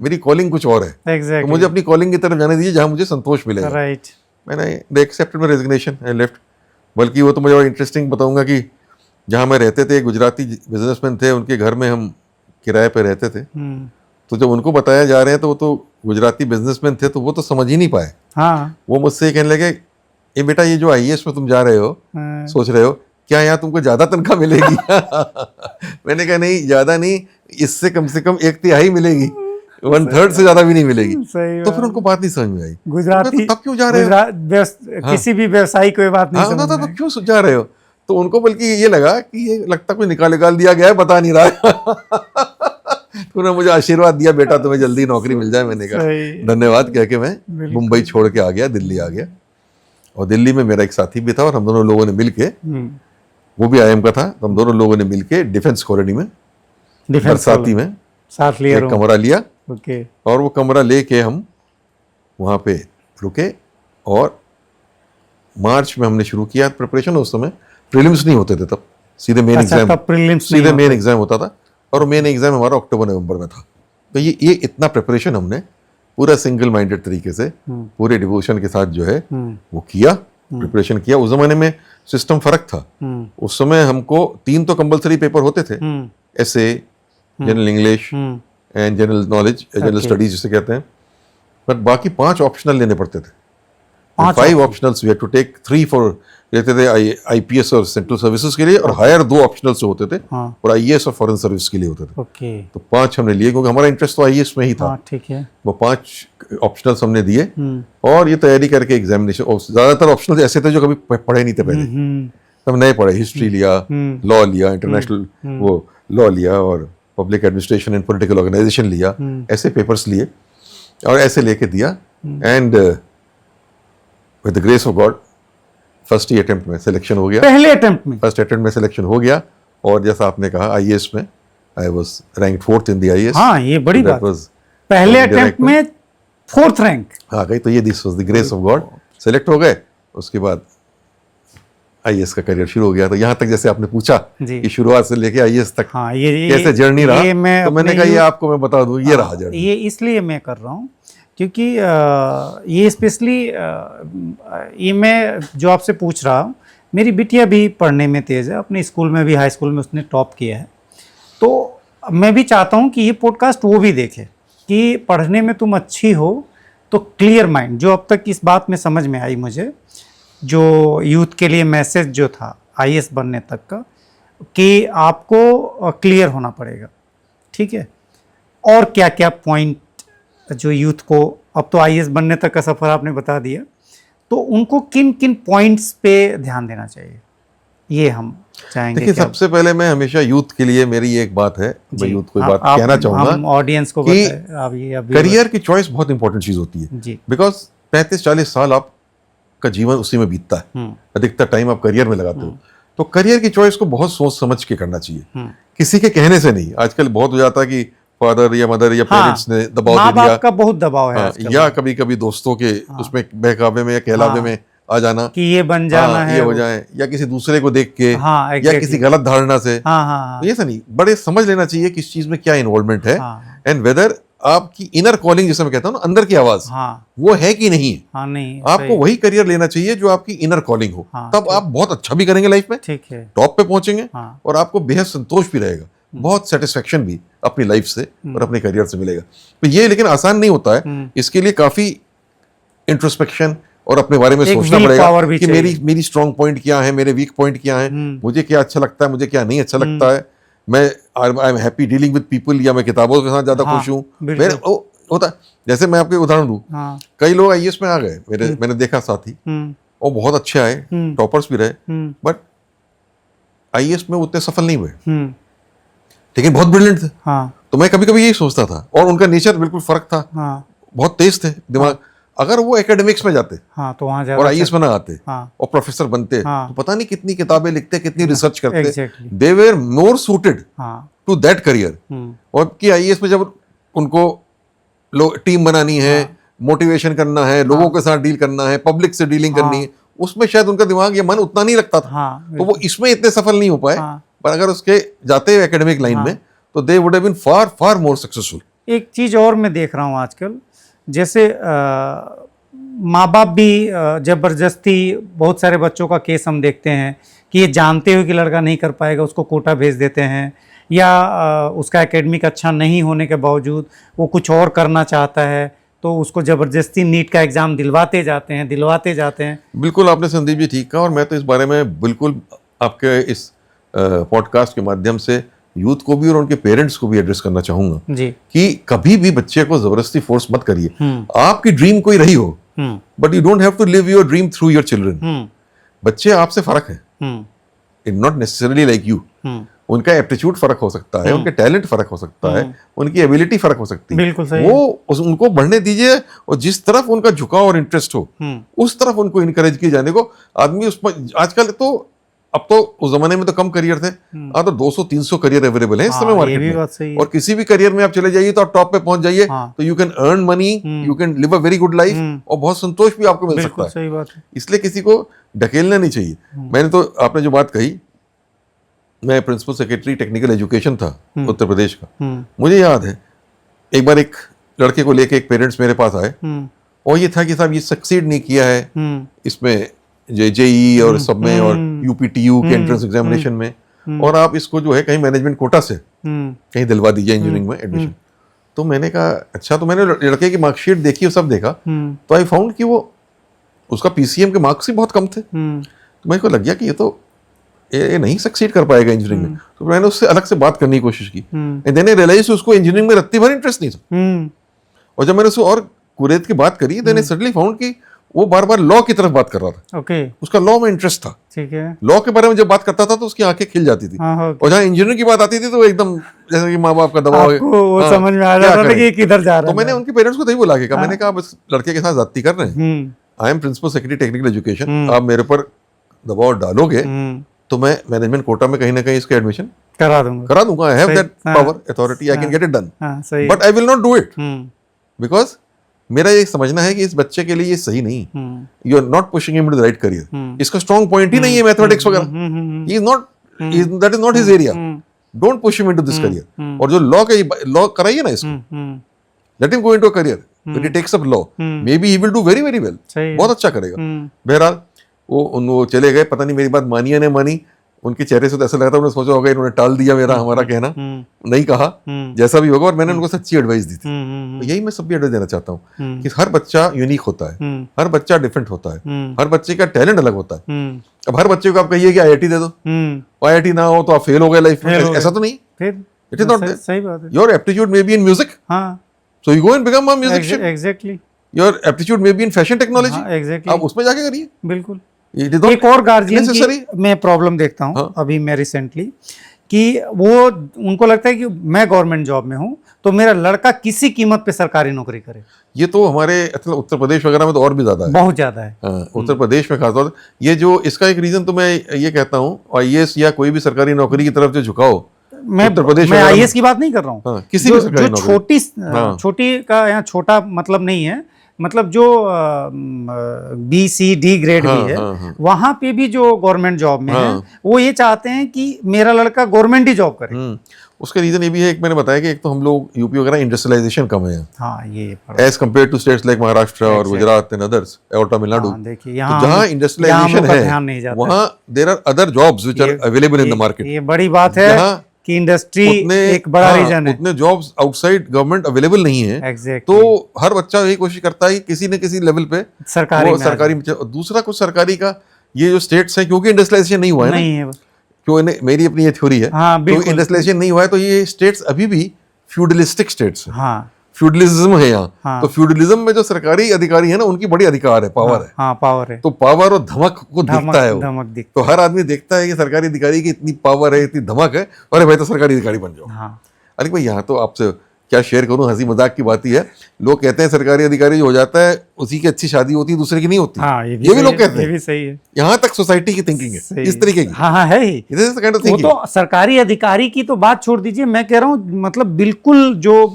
Speaker 1: मेरी calling कुछ और है।
Speaker 2: Exactly.
Speaker 1: तो मुझे अपनी calling की तरफ जाने दीजिए जहाँ मुझे संतोष मिलेगा।
Speaker 2: Right.
Speaker 1: मैंने they accepted my resignation, I left। बल्कि वो तो मुझे इंटरेस्टिंग बताऊंगा कि जहाँ मैं रहते थे, गुजराती बिजनेसमैन थे, उनके घर में हम किराए पे रहते थे। तो जब उनको बताया जा रहे हैं तो वो तो गुजराती बिजनेसमैन थे, तो वो तो समझ ही नहीं पाए।
Speaker 2: हाँ।
Speaker 1: वो मुझसे कहने लगे, ये बेटा ये जो IAS में तुम जा रहे हो, सोच रहे हो क्या यहाँ तुमको ज्यादा तनख्वाह मिलेगी? मैंने कहा नहीं, ज्यादा नहीं, इससे कम से कम 1/3 मिलेगी, 1/3 से ज्यादा भी नहीं मिलेगी। तो फिर उनको बात नहीं समझ में आई,
Speaker 2: गुजराती
Speaker 1: तब क्यों जा रहे हो?
Speaker 2: किसी भी व्यवसायी को ये बात नहीं समझ
Speaker 1: में, क्यों जा रहे हो? तो उनको बल्कि ये लगा कि ये लगता कोई निकाल दिया गया है, बता नहीं रहा है। तो उन्होंने मुझे आशीर्वाद दिया, बेटा तुम्हें जल्दी नौकरी मिल जाए। मैंने कहा धन्यवाद कह के मैं मुंबई छोड़ के आ गया, दिल्ली आ गया। और दिल्ली में मेरा एक साथी भी था और हम दोनों लोगों ने मिलके, वो भी IIM का था, तो हम दोनों लोगों ने मिलके डिफेंस कॉलोनी में, बरसाती में साथ लिया, एक कमरा लिया। और वो कमरा लेके हम वहाँ पे रुके और मार्च में हमने शुरू किया प्रिपरेशन। उस समय प्रीलिम्स नहीं होते थे, तब सीधे मेन एग्जाम, सीधे मेन एग्जाम होता था, और मेन एग्जाम हमारा अक्टूबर-नवंबर में था। तो ये इतना प्रिपरेशन हमने पूरा सिंगल माइंडेड तरीके से पूरे डिवोशन के साथ जो है वो किया, प्रिपरेशन किया। उस जमाने में सिस्टम फर्क था, उस समय हमको 3 तो कंपलसरी पेपर होते थे, essay, general English and general knowledge, general studies जिसे कहते हैं, बट बाकी 5 ऑप्शनल लेने पड़ते थे। 5 optionals we had to take, 3 four लेते थे IPS और सेंट्रल सर्विसेज के लिए, और हायर 2 ऑप्शनल्स होते थे, और IAS और फॉरेन सर्विस के लिए होते थे। तो 5 हमने लिए क्योंकि हमारा इंटरेस्ट तो IAS में ही था। ठीक है, वो 5 ऑप्शनल्स हमने दिए और ये तैयारी करके एग्जामिनेशन। और ज्यादातर ऑप्शनल्स ऐसे थे जो कभी पढ़े नहीं थे पहले, तब नए पढ़े, हिस्ट्री लिया, लॉ लिया, इंटरनेशनल वो लॉ लिया, और public administration and political organisation लिया, ऐसे पेपर्स लिए और ऐसे लेके दिया। And with the grace of God first ही अटेम्प्ट में सिलेक्शन हो गया,
Speaker 2: पहले अटेम्प्ट में,
Speaker 1: फर्स्ट अटेम्प्ट में सिलेक्शन हो गया। और जैसा आपने कहा IAS में I was ranked 4th in the IAS।
Speaker 2: हाँ, ये बड़ी बात, पहले अटेम्प्ट में 4th रैंक
Speaker 1: आ गई। तो ये this was the grace of God, select हो गए। उसके बाद IAS का करियर शुरू हो गया। तो यहाँ तक जैसे आपने पूछा कि शुरुआत से लेके IAS तक कैसे जर्नी रहा, तो मैंने कहा ये आपको मैं बता दूं, ये रहा जर्नी।
Speaker 2: ये इसलिए मैं कर रहा हूँ क्योंकि ये स्पेशली ये मैं जो आपसे पूछ रहा हूँ, मेरी बिटिया भी पढ़ने में तेज़ है, अपने स्कूल में भी, हाई स्कूल में उसने टॉप किया है। तो मैं भी चाहता हूँ कि ये पॉडकास्ट वो भी देखे कि पढ़ने में तुम अच्छी हो तो क्लियर माइंड, जो अब तक इस बात में समझ में आई मुझे, जो यूथ के लिए मैसेज जो था IAS बनने तक का, कि आपको क्लियर होना पड़ेगा। ठीक है, और क्या क्या पॉइंट जो यूथ को, अब तो IAS बनने तक का सफ़र आपने बता दिया, तो उनको किन किन पॉइंट्स पे ध्यान देना चाहिए, ये हम चाहेंगे।
Speaker 1: देखिए, सबसे पहले मैं हमेशा यूथ के लिए मेरी एक बात है, मैं यूथ को बात कहना चाहूँगा
Speaker 2: ऑडियंस को
Speaker 1: कि करियर की चॉइस बहुत इंपॉर्टेंट चीज़ होती है। बिकॉज 35-40 साल आपका जीवन उसी में बीतता है, अधिकतर टाइम आप करियर में लगाते हो। तो करियर की चॉइस को बहुत सोच समझ के करना चाहिए, किसी के कहने से नहीं। आजकल बहुत हो जाता है कि फादर या मदर या पेरेंट्स ने दबाव दे दिया,
Speaker 2: का बहुत दबाव है,
Speaker 1: या कभी कभी दोस्तों के उसमें बहकावे में या कहलावे में आ जाना
Speaker 2: कि ये बन जाना है,
Speaker 1: ये हो जाए, या किसी दूसरे को देख के, या किसी गलत धारणा से। तो ये नहीं, बड़े समझ लेना चाहिए किस चीज में क्या इन्वॉल्वमेंट है, एंड वेदर आपकी इनर कॉलिंग जिसे मैं कहता हूँ ना, अंदर की आवाज, वो है कि नहीं है।
Speaker 2: नहीं,
Speaker 1: आपको वही करियर लेना चाहिए जो आपकी इनर कॉलिंग हो, तब आप बहुत अच्छा भी करेंगे लाइफ में,
Speaker 2: ठीक है,
Speaker 1: टॉप पे पहुंचेंगे, और आपको बेहद संतोष भी रहेगा, बहुत सेटिस्फेक्शन भी अपनी लाइफ से और अपने करियर से मिलेगा। तो ये लेकिन आसान नहीं होता है, इसके लिए काफी इंट्रोस्पेक्शन और अपने बारे में सोचना पड़ेगा कि मेरी स्ट्रॉन्ग पॉइंट क्या है, मेरे वीक पॉइंट क्या है, मुझे क्या अच्छा लगता है, मुझे क्या नहीं अच्छा लगता है, मैं I am happy dealing with people, या मैं किताबों के साथ ज्यादा खुश हूँ, होता है। जैसे मैं आपको उदाहरण दूं,
Speaker 2: हाँ।
Speaker 1: कई लोग आईएएस में आ गए, मैंने देखा साथी, और बहुत अच्छे आए, टॉपर्स भी रहे, बट आईएएस में उतने सफल नहीं हुए, लेकिन बहुत ब्रिलियंट थे।
Speaker 2: हाँ।
Speaker 1: तो मैं कभी कभी यही सोचता था, और उनका नेचर बिल्कुल फर्क था।
Speaker 2: हाँ।
Speaker 1: बहुत तेज थे दिमाग। अगर वो एकेडमिक्स में जाते
Speaker 2: हाँ, तो वहाँ
Speaker 1: और आईएएस में ना आते
Speaker 2: हाँ।
Speaker 1: और प्रोफेसर बनते,
Speaker 2: हाँ।
Speaker 1: तो पता नहीं कितनी किताबें लिखते, कितनी रिसर्च करते।
Speaker 2: Exactly.
Speaker 1: They were more suited
Speaker 2: हाँ।
Speaker 1: To that career. और कि आईएएस में जब उनको टीम बनानी है, मोटिवेशन करना है, लोगों के साथ डील करना है, पब्लिक से डीलिंग करनी है, उसमें शायद उनका दिमाग या मन उतना नहीं लगता था।
Speaker 2: हाँ,
Speaker 1: तो वो इसमें इतने सफल नहीं हो पाए।
Speaker 2: हाँ।
Speaker 1: पर अगर उसके जाते एकेडमिक लाइन में, तो they would have been far far more successful.
Speaker 2: एक चीज और मैं देख रहा हूँ आजकल, जैसे माँ बाप भी जबरदस्ती, बहुत सारे बच्चों का केस हम देखते हैं कि ये जानते हुए कि लड़का नहीं कर पाएगा उसको कोटा भेज देते हैं, या उसका एकेडमिक अच्छा नहीं होने के बावजूद वो कुछ और करना चाहता है तो उसको ज़बरदस्ती नीट का एग्ज़ाम दिलवाते जाते हैं।
Speaker 1: बिल्कुल आपने संदीप जी ठीक कहा, और मैं तो इस बारे में बिल्कुल आपके इस पॉडकास्ट के माध्यम से यूथ को भी और उनके पेरेंट्स को भी एड्रेस करना चाहूंगा
Speaker 2: जी
Speaker 1: कि कभी भी बच्चे को जबरदस्ती फोर्स मत करिए। आपकी ड्रीम कोई रही हो, but you don't have to live your dream through your children. बच्चे आपसे फर्क है, it not necessarily like you. उनका एप्टीट्यूड फर्क हो सकता है, उनके टैलेंट फर्क हो सकता है, उनकी एबिलिटी फर्क हो सकती है।
Speaker 2: बिल्कुल सही।
Speaker 1: उनको बढ़ने दीजिए, और जिस तरफ उनका झुकाव और इंटरेस्ट हो उस तरफ उनको इनकरेज किए जाने को। आदमी उसमें आजकल तो, अब तो उस जमाने में तो कम करियर थे, अब तो 200-300 करियर अवेलेबल है इस समय मार्केट में। और किसी भी करियर में आप चले जाइए तो आप टॉप पे पहुंच जाइए, तो you can earn money, you can live a very good life, और बहुत संतोष भी आपको मिल सकता है।
Speaker 2: सही बात है।
Speaker 1: इसलिए किसी को ढकेलना नहीं चाहिए। मैंने तो, आपने जो बात कही, मैं प्रिंसिपल सेक्रेटरी टेक्निकल एजुकेशन था उत्तर प्रदेश का। मुझे याद है एक बार एक लड़के को लेके एक पेरेंट्स मेरे पास आए, और ये था कि साहब ये सक्सीड नहीं किया है इसमें जेईई और सब में, और यूपीटीयू के एंट्रेंस एग्जामिनेशन में, और आप इसको जो है कहीं मैनेजमेंट कोटा से कहीं दिलवा दीजिए इंजीनियरिंग में एडमिशन। तो मैंने कहा अच्छा, तो मैंने लड़के की मार्कशीट देखी और सब देखा, तो आई फाउंड कि वो, उसका पीसीएम के मार्क्स ही बहुत कम थे। तो मेरे को लग गया कि ये नहीं सक्सीड कर पाएगा इंजीनियरिंग में। तो मैंने उससे अलग से बात करने की कोशिश की, एंड देन आई रियलाइज उसको इंजीनियरिंग में रत्ती भर इंटरेस्ट नहीं था। और जब मैंने उससे और कुरेद की बात करी, देन आई सडनली फाउंड कि वो बार बार लॉ की तरफ बात कर रहा था।
Speaker 2: ओके।
Speaker 1: उसका लॉ में इंटरेस्ट था।
Speaker 2: ठीक है।
Speaker 1: लॉ के बारे में जब बात करता था तो उसकी आंखें खिल जाती थी। और जहाँ इंजीनियरिंग की बात आती थी तो वो एकदम जैसे कि माँ बाप का दबाव है,
Speaker 2: वो समझ में आ जाता था कि किधर जा रहा है।
Speaker 1: तो मैंने उनके पेरेंट्स को तभी बुला के कहा, मैंने कहा आप इस लड़के के साथ जाती कर रहे हैं, I am principal secretary technical education, आप मेरे पर दबाव डालोगे तो मैं मैनेजमेंट कोटा में कहीं ना कहीं इसका एडमिशन करा दूंगा। I have that power, authority, I can get it done, but I will not do it, because मेरा ये समझना है कि इस बच्चे के लिए ये सही नहीं, you are not pushing him to the right career. इसका स्ट्रॉन्ग पॉइंट ही नहीं है मैथमेटिक्स वगैरह, he is not, that is not his area, don't push him into this career. और जो लॉ कराइए ना इसको, let him go into a career, when he takes up law, maybe he will do very very well, बहुत अच्छा करेगा। बहरहाल वो चले गए, पता नहीं मेरी बात मानी या नहीं मानी, उनके चेहरे से तो ऐसा लगा था उन्होंने सोचा होगा इन्होंने टाल दिया मेरा हमारा कहना, नहीं कहा, जैसा भी होगा। और मैंने उनको सच्ची एडवाइस दी थी। तो यही मैं सबकी एडवाइस देना चाहता हूँ कि हर बच्चा यूनिक होता है, हर बच्चा डिफरेंट होता है, हर बच्चे का टैलेंट अलग होता है। अब हर बच्चे को आप कहिए कि आईआईटी दे दो, आईआईटी ना हो तो आप फेल हो गए लाइफ में, ऐसा तो नहीं, इट इज नॉट दैट।
Speaker 2: सही बात है।
Speaker 1: Your aptitude may be in music, so you go and become a musician.
Speaker 2: Exactly.
Speaker 1: Your aptitude may be in fashion technology,
Speaker 2: exactly,
Speaker 1: आप उसमें जाके करिए।
Speaker 2: बिल्कुल। एक और गार्जियन की मैं प्रॉब्लम देखता हूँ अभी मैं रिसेंटली, कि वो उनको लगता है कि मैं गवर्नमेंट जॉब में हूँ तो मेरा लड़का किसी कीमत पे सरकारी नौकरी करे।
Speaker 1: ये तो हमारे उत्तर प्रदेश वगैरह में तो और भी ज्यादा है,
Speaker 2: बहुत ज्यादा है।
Speaker 1: उत्तर प्रदेश में खासतौर से ये जो, इसका एक रीजन तो मैं ये कहता हूँ, आईएएस या कोई भी सरकारी नौकरी की तरफ जो झुकाव,
Speaker 2: मैं आईएएस की बात नहीं कर रहा हूँ,
Speaker 1: किसी भी सरकारी नौकरी,
Speaker 2: छोटी का यहाँ छोटा मतलब नहीं है, मतलब जो बी सी डी ग्रेड भी है, वहां पे भी जो गवर्नमेंट जॉब में है, वो ये चाहते हैं कि मेरा लड़का गवर्नमेंट ही जॉब करे।
Speaker 1: उसका रीजन ये भी है, एक मैंने बताया कि एक तो हम लोग यूपी वगैरह इंडस्ट्रियलाइजेशन कम है,
Speaker 2: ये
Speaker 1: as compare to states like Maharashtra और गुजरात एंड अदर्स और तमिलनाडु।
Speaker 2: देखिए
Speaker 1: जहाँ इंडस्ट्रियलाइजेशन है वहाँ there are other jobs which are available in the market.
Speaker 2: ये बड़ी बात है कि इंडस्ट्री एक बड़ा रीजन है,
Speaker 1: उतने जॉब्स आउटसाइड गवर्नमेंट अवेलेबल नहीं है। तो हर बच्चा यही कोशिश करता है कि किसी न किसी लेवल पे सरकारी में। दूसरा कुछ सरकारी का ये जो स्टेट्स है, क्योंकि इंडस्ट्रियलाइजेशन नहीं हुआ है ना, क्यों, मेरी अपनी ये थ्योरी है, तो इंडस्ट्रियलाइजेशन नहीं हुआ है तो ये स्टेट्स अभी भी फ्यूडलिस्टिक स्टेट्स हैं। फ्यूडलिज्म है यहाँ।
Speaker 2: हाँ।
Speaker 1: तो फ्यूडलिज्म में जो सरकारी अधिकारी है ना, उनकी बड़ी अधिकार है, पावर है।
Speaker 2: हाँ, पावर है,
Speaker 1: तो पावर और धमक को दिखता है वो।
Speaker 2: धमक दिख।
Speaker 1: तो हर आदमी देखता है कि सरकारी अधिकारी की इतनी पावर है, इतनी धमक है, अरे भाई तो सरकारी अधिकारी बन जाओ।
Speaker 2: हाँ,
Speaker 1: अरे भाई यहाँ तो आपसे क्या शेयर करूं, हंसी मजाक की बात ही है। लोग कहते हैं सरकारी अधिकारी जो हो जाता है उसी की अच्छी शादी होती है, दूसरे की नहीं होती।
Speaker 2: हाँ,
Speaker 1: ये भी लोग कहते
Speaker 2: ये
Speaker 1: हैं।
Speaker 2: भी सही है।
Speaker 1: यहाँ तक सोसाइटी की थिंकिंग है इस तरीके की।
Speaker 2: हाँ, हाँ, है ही।
Speaker 1: This is the kind of
Speaker 2: वो
Speaker 1: thinking.
Speaker 2: तो सरकारी अधिकारी की तो बात छोड़ दीजिए, मैं कह रहा हूँ मतलब बिल्कुल जो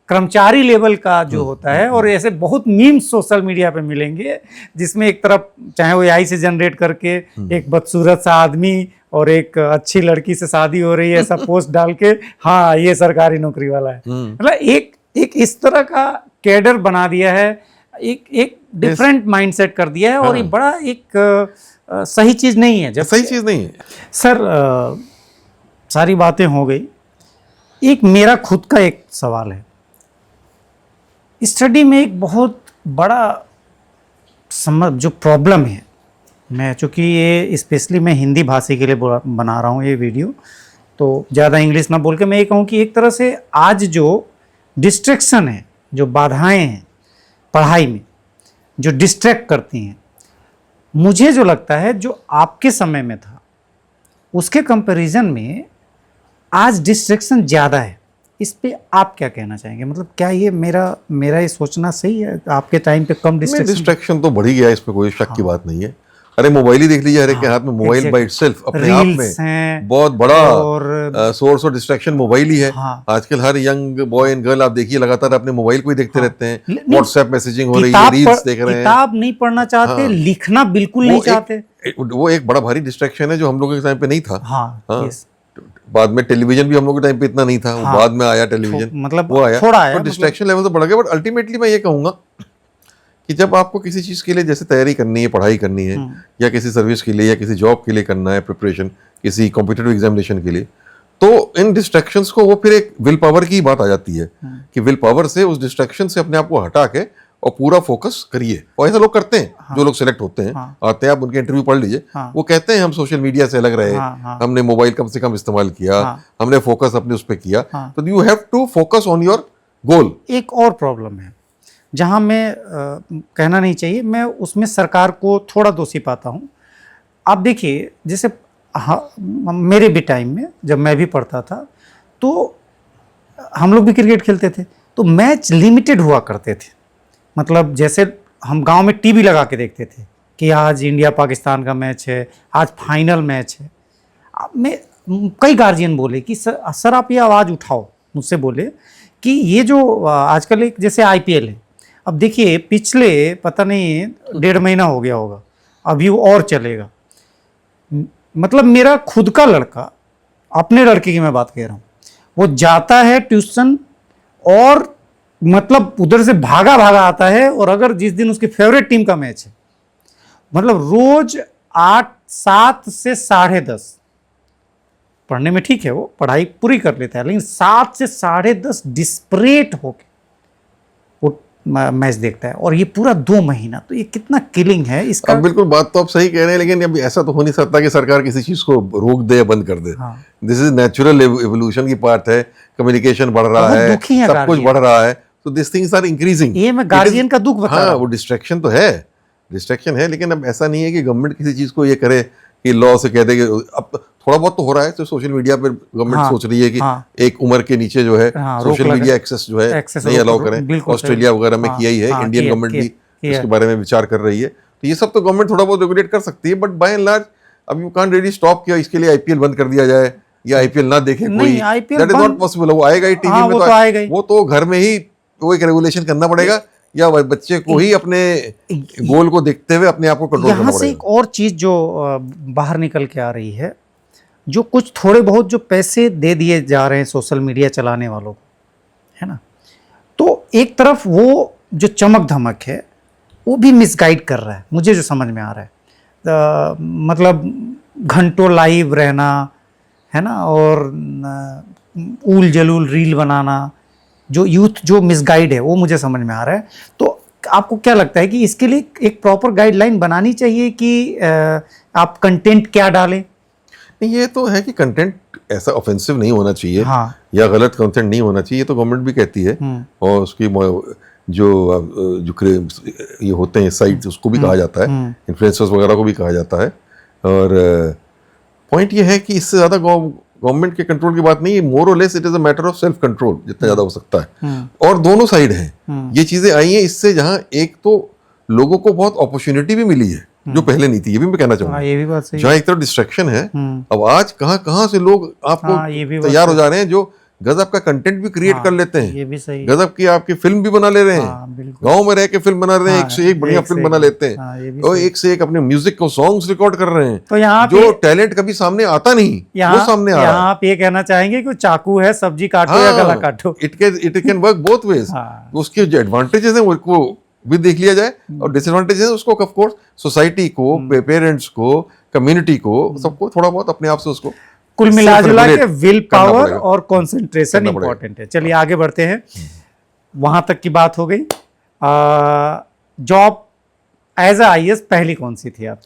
Speaker 2: कर्मचारी लेवल का जो होता है, और ऐसे बहुत मीम्स सोशल मीडिया पे मिलेंगे जिसमें एक तरफ चाहे वो AI से जनरेट करके एक बदसूरत सा आदमी और एक अच्छी लड़की से शादी हो रही है ऐसा पोस्ट डाल के, हाँ ये सरकारी नौकरी वाला है। मतलब एक इस तरह का कैडर बना दिया है, एक डिफरेंट माइंडसेट कर दिया है। और ये बड़ा एक सही चीज नहीं है। जब
Speaker 1: सही चीज नहीं है
Speaker 2: सर, सारी बातें हो गई, एक मेरा खुद का एक सवाल है। स्टडी में एक बहुत बड़ा जो प्रॉब्लम है, मैं चूँकि ये स्पेशली मैं हिंदी भाषी के लिए बना रहा हूँ ये वीडियो, तो ज़्यादा इंग्लिश ना बोल के मैं ये कहूँ कि एक तरह से आज जो डिस्ट्रैक्शन है, जो बाधाएं हैं पढ़ाई में, जो डिस्ट्रैक्ट करती हैं, मुझे जो लगता है जो आपके समय में था उसके कंपैरिजन में आज डिस्ट्रैक्शन ज़्यादा है। इस पे आप क्या कहना चाहेंगे? मतलब क्या ये मेरा ये सोचना सही है? आपके टाइम पे कम
Speaker 1: डिस्ट्रैक्शन तो बढ़ ही गया है, इसमें कोई शक की बात नहीं है। अरे मोबाइल ही देख लीजिए, हर एक के हाथ में मोबाइल बाय इटसेल्फ अपने आप में बहुत बड़ा सोर्स ऑफ डिस्ट्रैक्शन मोबाइल ही है। आजकल हर यंग बॉय एंड गर्ल आप देखिए लगातार अपने मोबाइल को ही देखते रहते हैं। व्हाट्सएप मैसेजिंग हो रही है, रील्स देख रहे हैं,
Speaker 2: किताब नहीं पढ़ना चाहते, लिखना बिल्कुल नहीं चाहते।
Speaker 1: वो एक बड़ा भारी डिस्ट्रैक्शन है जो हम लोगों के टाइम पे नहीं था।
Speaker 2: हाँ,
Speaker 1: बाद में टेलीविजन भी हम लोग के टाइम पे इतना नहीं था, वो बाद में आया टेलीविजन,
Speaker 2: मतलब
Speaker 1: वो आया,
Speaker 2: थोड़ा आया,
Speaker 1: तो डिस्ट्रैक्शन लेवल तो बढ़ गया। बट अल्टीमेटली मैं ये कहूंगा कि जब आपको किसी चीज के लिए जैसे तैयारी करनी है, पढ़ाई करनी है, या किसी सर्विस के लिए या किसी जॉब के लिए करना है प्रिपरेशन, किसी कॉम्पिटिटिव एग्जामिनेशन के लिए, तो इन डिस्ट्रैक्शंस को वो फिर एक विल पावर की बात आ जाती है कि विल पावर से उस डिस्ट्रैक्शन से अपने आप को हटा के और पूरा फोकस करिए। और ऐसा लोग करते हैं, जो लोग सिलेक्ट होते हैं, आते हैं, आप उनके इंटरव्यू पढ़ लीजिए, वो कहते हैं हम सोशल मीडिया से अलग रहे, हमने मोबाइल कम से कम इस्तेमाल किया, हमने फोकस अपने उस पर किया। तो you have to focus on your goal.
Speaker 2: एक और प्रॉब्लम है जहां मैं कहना नहीं चाहिए, मैं उसमें सरकार को थोड़ा दोषी पाता हूं। आप देखिए, जैसे मेरे भी टाइम में जब मैं भी पढ़ता था तो हम लोग भी क्रिकेट खेलते थे, तो मैच लिमिटेड हुआ करते थे। मतलब जैसे हम गांव में टीवी लगा के देखते थे कि आज इंडिया पाकिस्तान का मैच है, आज फाइनल मैच है। मैं कई गार्जियन बोले कि सर आप ये आवाज़ उठाओ, मुझसे बोले कि ये जो आजकल एक जैसे IPL है, अब देखिए पिछले पता नहीं 1.5 महीना हो गया होगा, अभी वो और चलेगा। मतलब मेरा खुद का लड़का, अपने लड़के की मैं बात कह रहा हूँ, वो जाता है ट्यूशन और मतलब उधर से भागा भागा आता है, और अगर जिस दिन उसकी फेवरेट टीम का मैच है, मतलब रोज 7 से 10:30 पढ़ने में ठीक है, वो पढ़ाई पूरी कर लेता है, लेकिन 7 से 10:30 डिस्परेट होके वो मैच देखता है, और ये पूरा 2 महीना। तो ये कितना किलिंग है इसका।
Speaker 1: अब बिल्कुल बात तो आप सही कह रहे हैं, लेकिन अब ऐसा तो हो नहीं सकता कि सरकार किसी चीज को रोक दे या बंद कर दे। दिस इज नेचुरल एवोल्यूशन की पार्ट है, कम्युनिकेशन बढ़ रहा है, सब कुछ बढ़ रहा है, तो दिस थिंग्स आर इंक्रीजिंग।
Speaker 2: ये मैं गार्जियन का दुख बता रहा हूं।
Speaker 1: वो डिस्ट्रैक्शन तो है, डिस्ट्रैक्शन है, लेकिन अब ऐसा नहीं है कि गवर्नमेंट किसी चीज को ये करे कि लॉ से कह दे कि अब थोड़ा बहुत तो हो रहा है। तो सोशल मीडिया पर गवर्नमेंट सोच रही है कि एक उम्र के नीचे जो है सोशल मीडिया एक्सेस जो है नहीं अलाउ करें। ऑस्ट्रेलिया वगैरह में किया ही है, इंडियन गवर्नमेंट भी इसके बारे में विचार कर रही है। तो ये सब तो गवर्नमेंट थोड़ा बहुत रेगुलेट कर सकती है, बट बाय एंड लार्ज अब यू कांट रियली स्टॉप किया इसके लिए IPL बंद कर दिया जाए या IPL ना देखे कोई, दैट इज नॉट पॉसिबल। वो आएगा ही टीवी में, तो वो तो घर में ही वो एक रेगुलेशन करना पड़ेगा, या बच्चे को ही अपने गोल को देखते हुए अपने आप को कंट्रोल करना पड़ेगा।
Speaker 2: यहाँ से एक और चीज जो बाहर निकल के आ रही है, जो कुछ थोड़े बहुत जो पैसे दे दिए जा रहे हैं सोशल मीडिया चलाने वालों को, है ना, तो एक तरफ वो जो चमक धमक है वो भी मिसगाइड कर रहा है, मुझे जो समझ में आ रहा है। मतलब घंटों लाइव रहना, है ना, और ऊल जलूल रील बनाना, जो यूथ जो मिसगाइड है वो मुझे समझ में आ रहा है। तो आपको क्या लगता है कि इसके लिए एक प्रॉपर गाइडलाइन बनानी चाहिए कि आप कंटेंट क्या डालें?
Speaker 1: ये तो है कि कंटेंट ऐसा ऑफेंसिव नहीं होना चाहिए
Speaker 2: हाँ।
Speaker 1: या गलत कंटेंट नहीं होना चाहिए, ये तो गवर्नमेंट भी कहती है। और उसकी जो ये होते हैं साइट्स, उसको भी कहा जाता है, इन्फ्लुएंसर्स वगैरह को भी कहा जाता है। और पॉइंट ये है कि इससे ज़्यादा गवर्नमेंट के कंट्रोल की बात नहीं है, मोर और less it is a matter of self control, जितना ज़्यादा हो सकता है। और दोनों साइड हैं, ये चीज़ें आई हैं इससे, जहाँ एक तो लोगों को बहुत अपॉर्चुनिटी भी मिली है जो पहले नहीं थी, ये भी मैं कहना चाहूँगा।
Speaker 2: ये भी बात सही है।
Speaker 1: जहाँ एक तरफ डिस्ट्रैक्शन है, अब आज कहाँ से लोग आपको
Speaker 2: ये भी
Speaker 1: तैयार हो जा रहे हैं जो गजब का कंटेंट भी क्रिएट कर लेते हैं,
Speaker 2: ये भी सही है।
Speaker 1: गजब की आपकी फिल्म भी बना ले रहे हैं,
Speaker 2: बिल्कुल।
Speaker 1: गांव में रह के फिल्म बना रहे हैं, एक से एक बढ़िया फिल्म बना लेते
Speaker 2: ये
Speaker 1: हैं,
Speaker 2: भी
Speaker 1: और एक से एक अपने म्यूजिक को सॉन्ग्स रिकॉर्ड कर रहे हैं।
Speaker 2: तो यहाँ
Speaker 1: जो टैलेंट कभी सामने आता नहीं, वो सामने आ रहा है।
Speaker 2: यहाँ आप ये कहना चाहेंगे कि चाकू है, सब्जी काटो या गला काटो,
Speaker 1: it can work both ways. उसके जो एडवांटेजेस हैं उनको भी देख लिया जाए, और डिसएडवांटेजेस हैं उसको ऑफ कोर्स सोसाइटी को, पेरेंट्स को, कम्युनिटी को, सबको थोड़ा बहुत अपने आप से उसको
Speaker 2: कुल मिला के विल पावर और कंसंट्रेशन इंपॉर्टेंट है। चलिए आगे बढ़ते हैं, वहां तक की बात हो गई। जॉब एज अ आईएएस पहली कौन सी थी आप?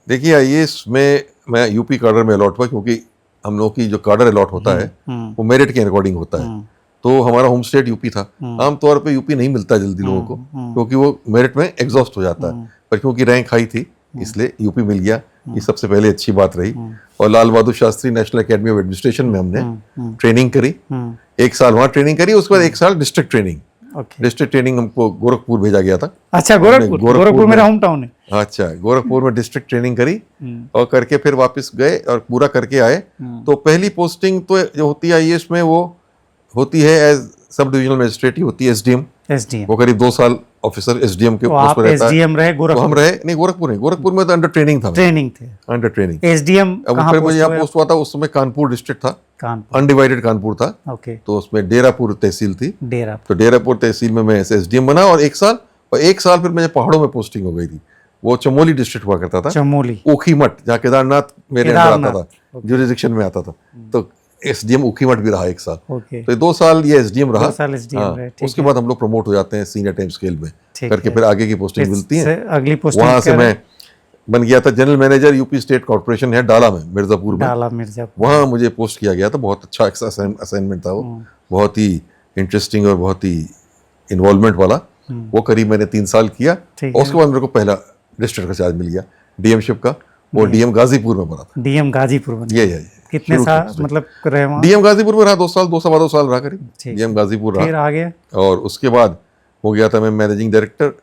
Speaker 1: देखिए, आईएएस में मैं यूपी कार्डर में अलॉट हुआ, क्योंकि हम लोग की जो कार्डर अलॉट होता है वो मेरिट के अकॉर्डिंग होता है। तो हमारा होम स्टेट यूपी था। आमतौर पे यूपी नहीं मिलता जल्दी लोगों को, क्योंकि वो मेरिट में एग्जॉस्ट हो जाता है, पर क्योंकि रैंक हाई थी इसलिए यूपी मिल गया। ये सबसे पहले अच्छी बात रही। और Lal Bahadur Shastri national academy of administration में हमने ट्रेनिंग करी, 1 साल वहाँ ट्रेनिंग करी, उसके बाद 1 साल डिस्ट्रिक्ट ट्रेनिंग। डिस्ट्रिक्ट ट्रेनिंग हमको गोरखपुर भेजा गया था।
Speaker 2: अच्छा, गोरखपुर मेरा होम टाउन है।
Speaker 1: अच्छा, गोरखपुर में डिस्ट्रिक्ट ट्रेनिंग करी और करके फिर वापस गए और पूरा करके आए। तो पहली पोस्टिंग तो जो होती है आईएएस में, वो होती है एज सब डिविजनल मजिस्ट्रेट ही होती है, एसडीएम। वो करीब 2 साल ऑफिसर एसडीएम के पोस्ट पर रहता है।
Speaker 2: एसडीएम रहे गोरखपुर?
Speaker 1: हम रहे नहीं, गोरखपुर में तो अंडर ट्रेनिंग था। अंडर ट्रेनिंग
Speaker 2: एसडीएम
Speaker 1: फिर मुझे यहाँ पोस्ट हुआ था, उस समय कानपुर डिस्ट्रिक्ट था, अनडिवाइडेड कानपुर था। तो उसमें डेरापुर तहसील थी। तो डेरापुर तहसील में मैं एसडीएम बना, और 1 साल फिर मुझे पहाड़ों में पोस्टिंग हो गई थी। वो चमोली डिस्ट्रिक्ट हुआ करता था,
Speaker 2: चमोली,
Speaker 1: ऊखीमठ, जहाँ केदारनाथ मेरे अंदर आता था, जुरिडिक्शन में आता था। तो एसडीएम ऊखीमठ भी रहा 1 साल। तो 2 साल ये एसडीएम रहा। उसके बाद हम लोग प्रमोट हो जाते हैं सीनियर टाइम स्केल में करके, फिर आगे की पोस्टिंग मिलती है।
Speaker 2: अगली पोस्टिंग
Speaker 1: वहां से मैं बन गया था general manager UP state corporation है डाला में, मिर्जापुर में। वहाँ मुझे पोस्ट किया गया था। बहुत अच्छा असाइनमेंट था वो, बहुत ही इंटरेस्टिंग और बहुत ही इन्वॉल्वमेंट वाला। वो करीब मैंने 3 साल किया, और उसके बाद मेरे को पहला डिस्ट्रिक्ट का चार्ज मिल गया डीएमशिप का। वो डीएम गाजीपुर में बना था।
Speaker 2: डीएम गाजीपुर में?
Speaker 1: ये
Speaker 2: कितने साल मतलब रहे वहाँ?
Speaker 1: डीएम गाजीपुर में रहा 2 साल, 2 साल रहा करीब डीएम गाजीपुर रहा।
Speaker 2: फिर आगे
Speaker 1: और उसके बाद हो गया था मैं managing director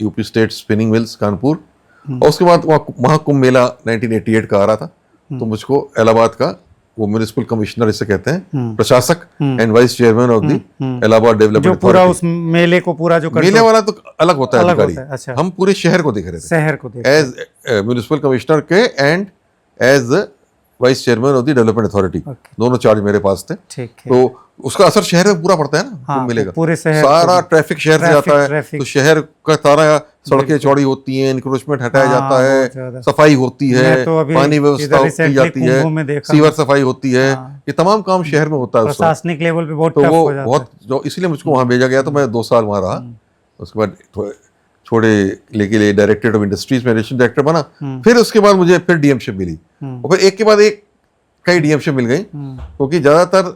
Speaker 1: UP state spinning mills Kanpur. और उसके बाद महाकुंभ मेला 1988 का आ रहा था, तो मुझको इलाहाबाद का वो म्युनिसिपल कमिश्नर इसे कहते हैं, प्रशासक and vice chairman of the Allahabad development
Speaker 2: पूरा उस मेले को पूरा जो
Speaker 1: मेले वाला तो अलग होता है अधिकारी। अच्छा। हम पूरे शहर को देख रहे थे,
Speaker 2: शहर को
Speaker 1: एज म्युनिसिपल कमिश्नर के and as vice chairman of the development authority. दोनों चार्ज मेरे पास थे। तो उसका असर शहर में पूरा पड़ता है ना, मिलेगा
Speaker 2: पूरे शहर,
Speaker 1: सारा ट्रैफिक शहर से आता है। तो शहर का सारा सड़कें चौड़ी होती हैं, इंक्रोचमेंट हटाया जाता है, सफाई होती है, पानी व्यवस्था की जाती है, सीवर सफाई होती है, ये तमाम काम शहर में होता है।
Speaker 2: प्रशासनिक लेवल पे बहुत
Speaker 1: तो वो बहुत जो इसलिए मुझको वहाँ भेजा गया। तो मैं 2 साल वहाँ रहा। उसके बाद छोड़े लेके डायरेक्टरेट ऑफ इंडस्ट्रीज में एडिशनल डायरेक्टर बना। फिर उसके बाद मुझे फिर डीएमशिप मिली, और फिर एक के बाद एक कई डीएमशिप मिल गई, क्योंकि ज्यादातर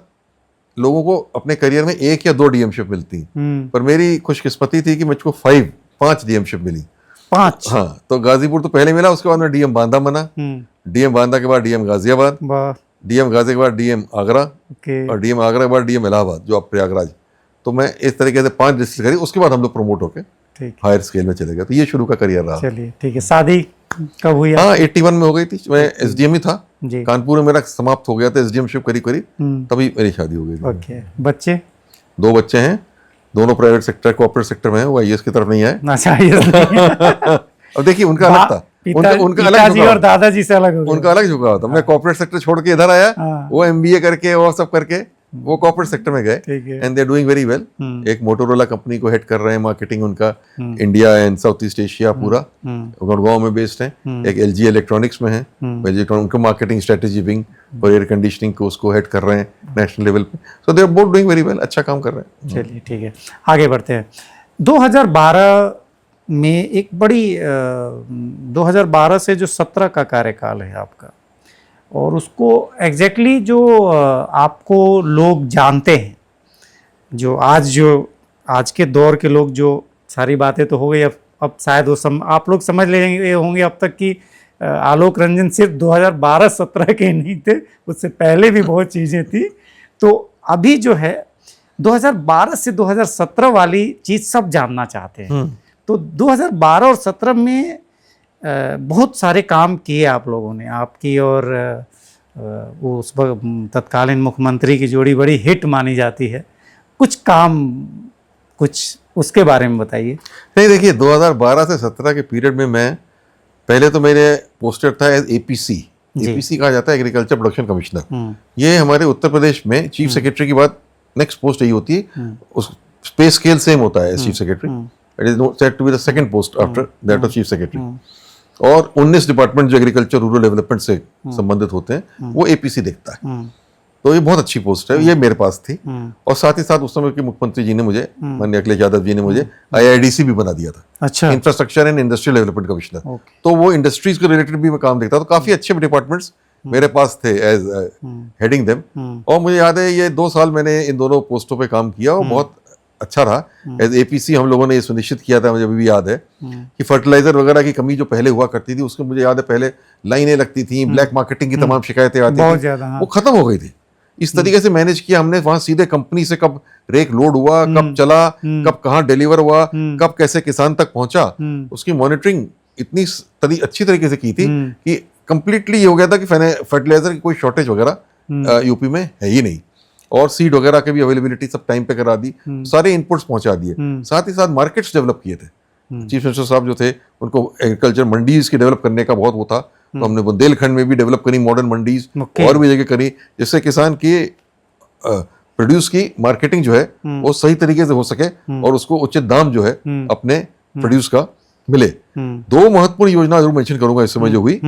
Speaker 1: लोगों को अपने करियर में 1 या 2 डीएमशिप मिलती, पर मेरी खुशकिस्मती थी कि मुझको 5 डीएमशिप मिली।
Speaker 2: 5?
Speaker 1: हाँ। तो गाजीपुर तो पहले मिला, उसके बाद मैं डीएम बांदा बना, डीएम बांदा के बाद डीएम गाजियाबाद, डीएम गाजी के बाद डीएम आगरा, और डीएम आगरा के बाद डीएम इलाहाबाद जो अब प्रयागराज। तो मैं इस तरीके से 5 डिस्ट्रिक्ट करी। उसके बाद हम लोग प्रमोट होके हायर स्केल में चले गए। तो ये शुरू का करियर रहा।
Speaker 2: चलिए ठीक है। शादी कब हुई?
Speaker 1: हाँ, 81 में हो गई थी। मैं एसडीएम ही था कानपुर में, मेरा समाप्त हो गया था एसडीएम शिप करी तभी मेरी शादी हो गई।
Speaker 2: ओके। बच्चे?
Speaker 1: 2 बच्चे हैं, दोनों प्राइवेट सेक्टर कॉर्पोरेट सेक्टर में है। वो आईएएस की तरफ नहीं आए। अब देखिए उनका अलग था, उनका अलग झुकाव और दादाजी से अलग हो गया। उनका अलग झुकाव था। मैं कॉर्पोरेट सेक्टर छोड़ के इधर आया, वो एमबीए करके वो सब करके वो कॉर्पोरेट सेक्टर में गए, and they are doing very well. एक मोटोरोला कंपनी को हेड कर रहे हैं, मार्केटिंग उनका India and South East Asia पूरा, गुड़गांव में बेस्ड है। एक एलजी इलेक्ट्रॉनिक्स में है, उनका मार्केटिंग स्ट्रेटेजी विंग और एयर कंडीशनिंग को उसको हेड कर रहे हैं नेशनल लेवल पे। So they are both doing very well, अच्छा काम कर रहे हैं।
Speaker 2: चलिए ठीक है, आगे बढ़ते हैं। 2012 में एक बड़ी 2012 से जो 17 का कार्यकाल है आपका, और उसको एग्जैक्टली जो आपको लोग जानते हैं, जो आज के दौर के लोग, जो सारी बातें तो हो गई, अब शायद वो आप लोग समझ लेंगे होंगे अब तक कि आलोक रंजन सिर्फ 2012-17 के नहीं थे, उससे पहले भी बहुत चीज़ें थी। तो अभी जो है 2012 से 2017 वाली चीज़ सब जानना चाहते हैं। तो 2012 और 17 में बहुत सारे काम किए आप लोगों ने, आपकी और वो उस वक्त तत्कालीन मुख्यमंत्री की जोड़ी बड़ी हिट मानी जाती है। कुछ उसके बारे में बताइए।
Speaker 1: नहीं, देखिए 2012 से 17 के पीरियड में मैं पहले तो मेरे पोस्टेड था एज एपीसी कहा जाता है, एग्रीकल्चर प्रोडक्शन कमिश्नर। ये हमारे उत्तर प्रदेश में चीफ सेक्रेटरी के बाद नेक्स्ट पोस्ट यही होती है। उस पे स्केल सेम होता है chief secretary, it is said to be the second post after that of chief secretary. और 19 डिपार्टमेंट जो एग्रीकल्चर रूरल डेवलपमेंट से संबंधित होते हैं वो एपीसी देखता है। तो ये बहुत अच्छी पोस्ट है, ये मेरे पास थी। और साथ ही साथ उस समय के मुख्यमंत्री जी ने मुझे, माननीय अखिलेश यादव जी ने मुझे आईआईडीसी भी बना दिया था।
Speaker 2: अच्छा,
Speaker 1: infrastructure and industrial development commissioner. तो वो इंडस्ट्रीज के रिलेटेड भी मैं काम देखता था। तो काफी अच्छे डिपार्टमेंट्स मेरे पास थे एज हेडिंग देम। और मुझे याद है ये 2 साल मैंने इन दोनों पोस्टों पे काम किया और बहुत अच्छा रहा। एज एपीसी हम लोगों ने ये सुनिश्चित किया था, मुझे अभी भी याद है, कि फर्टिलाइजर वगैरह की कमी जो पहले हुआ करती थी उसको, मुझे याद है पहले लाइनें लगती थी, ब्लैक मार्केटिंग की तमाम शिकायतें आती थी, वो खत्म हो गई थी। इस तरीके से मैनेज किया हमने। वहां सीधे कंपनी से कब रेक लोड हुआ, कब चला, कब कहाँ डिलीवर हुआ, कब कैसे किसान तक पहुंचा, उसकी मॉनिटरिंग इतनी अच्छी तरीके से की थी कि कंप्लीटली ये हो गया था कि फर्टिलाइजर की कोई शॉर्टेज वगैरह यूपी में है ही नहीं। और सीड वगैरह की भी अवेलेबिलिटी सब टाइम पे करा दी, सारे इनपुट्स पहुंचा दिए। साथ ही साथ मार्केट्स डेवलप किए थे। चीफ मिनिस्टर साहब जो थे उनको एग्रीकल्चर मंडीज की डेवलप करने का बहुत वो था। तो हमने बुंदेलखंड में भी डेवलप करी मॉडर्न मंडीज, और भी जगह करी, जिससे किसान की प्रोड्यूस की मार्केटिंग जो है वो सही तरीके से हो सके और उसको उचित दाम जो है अपने प्रोड्यूस का मिले। 2 महत्वपूर्ण योजना जरूर मेंशन करूंगा इस समय जो हुई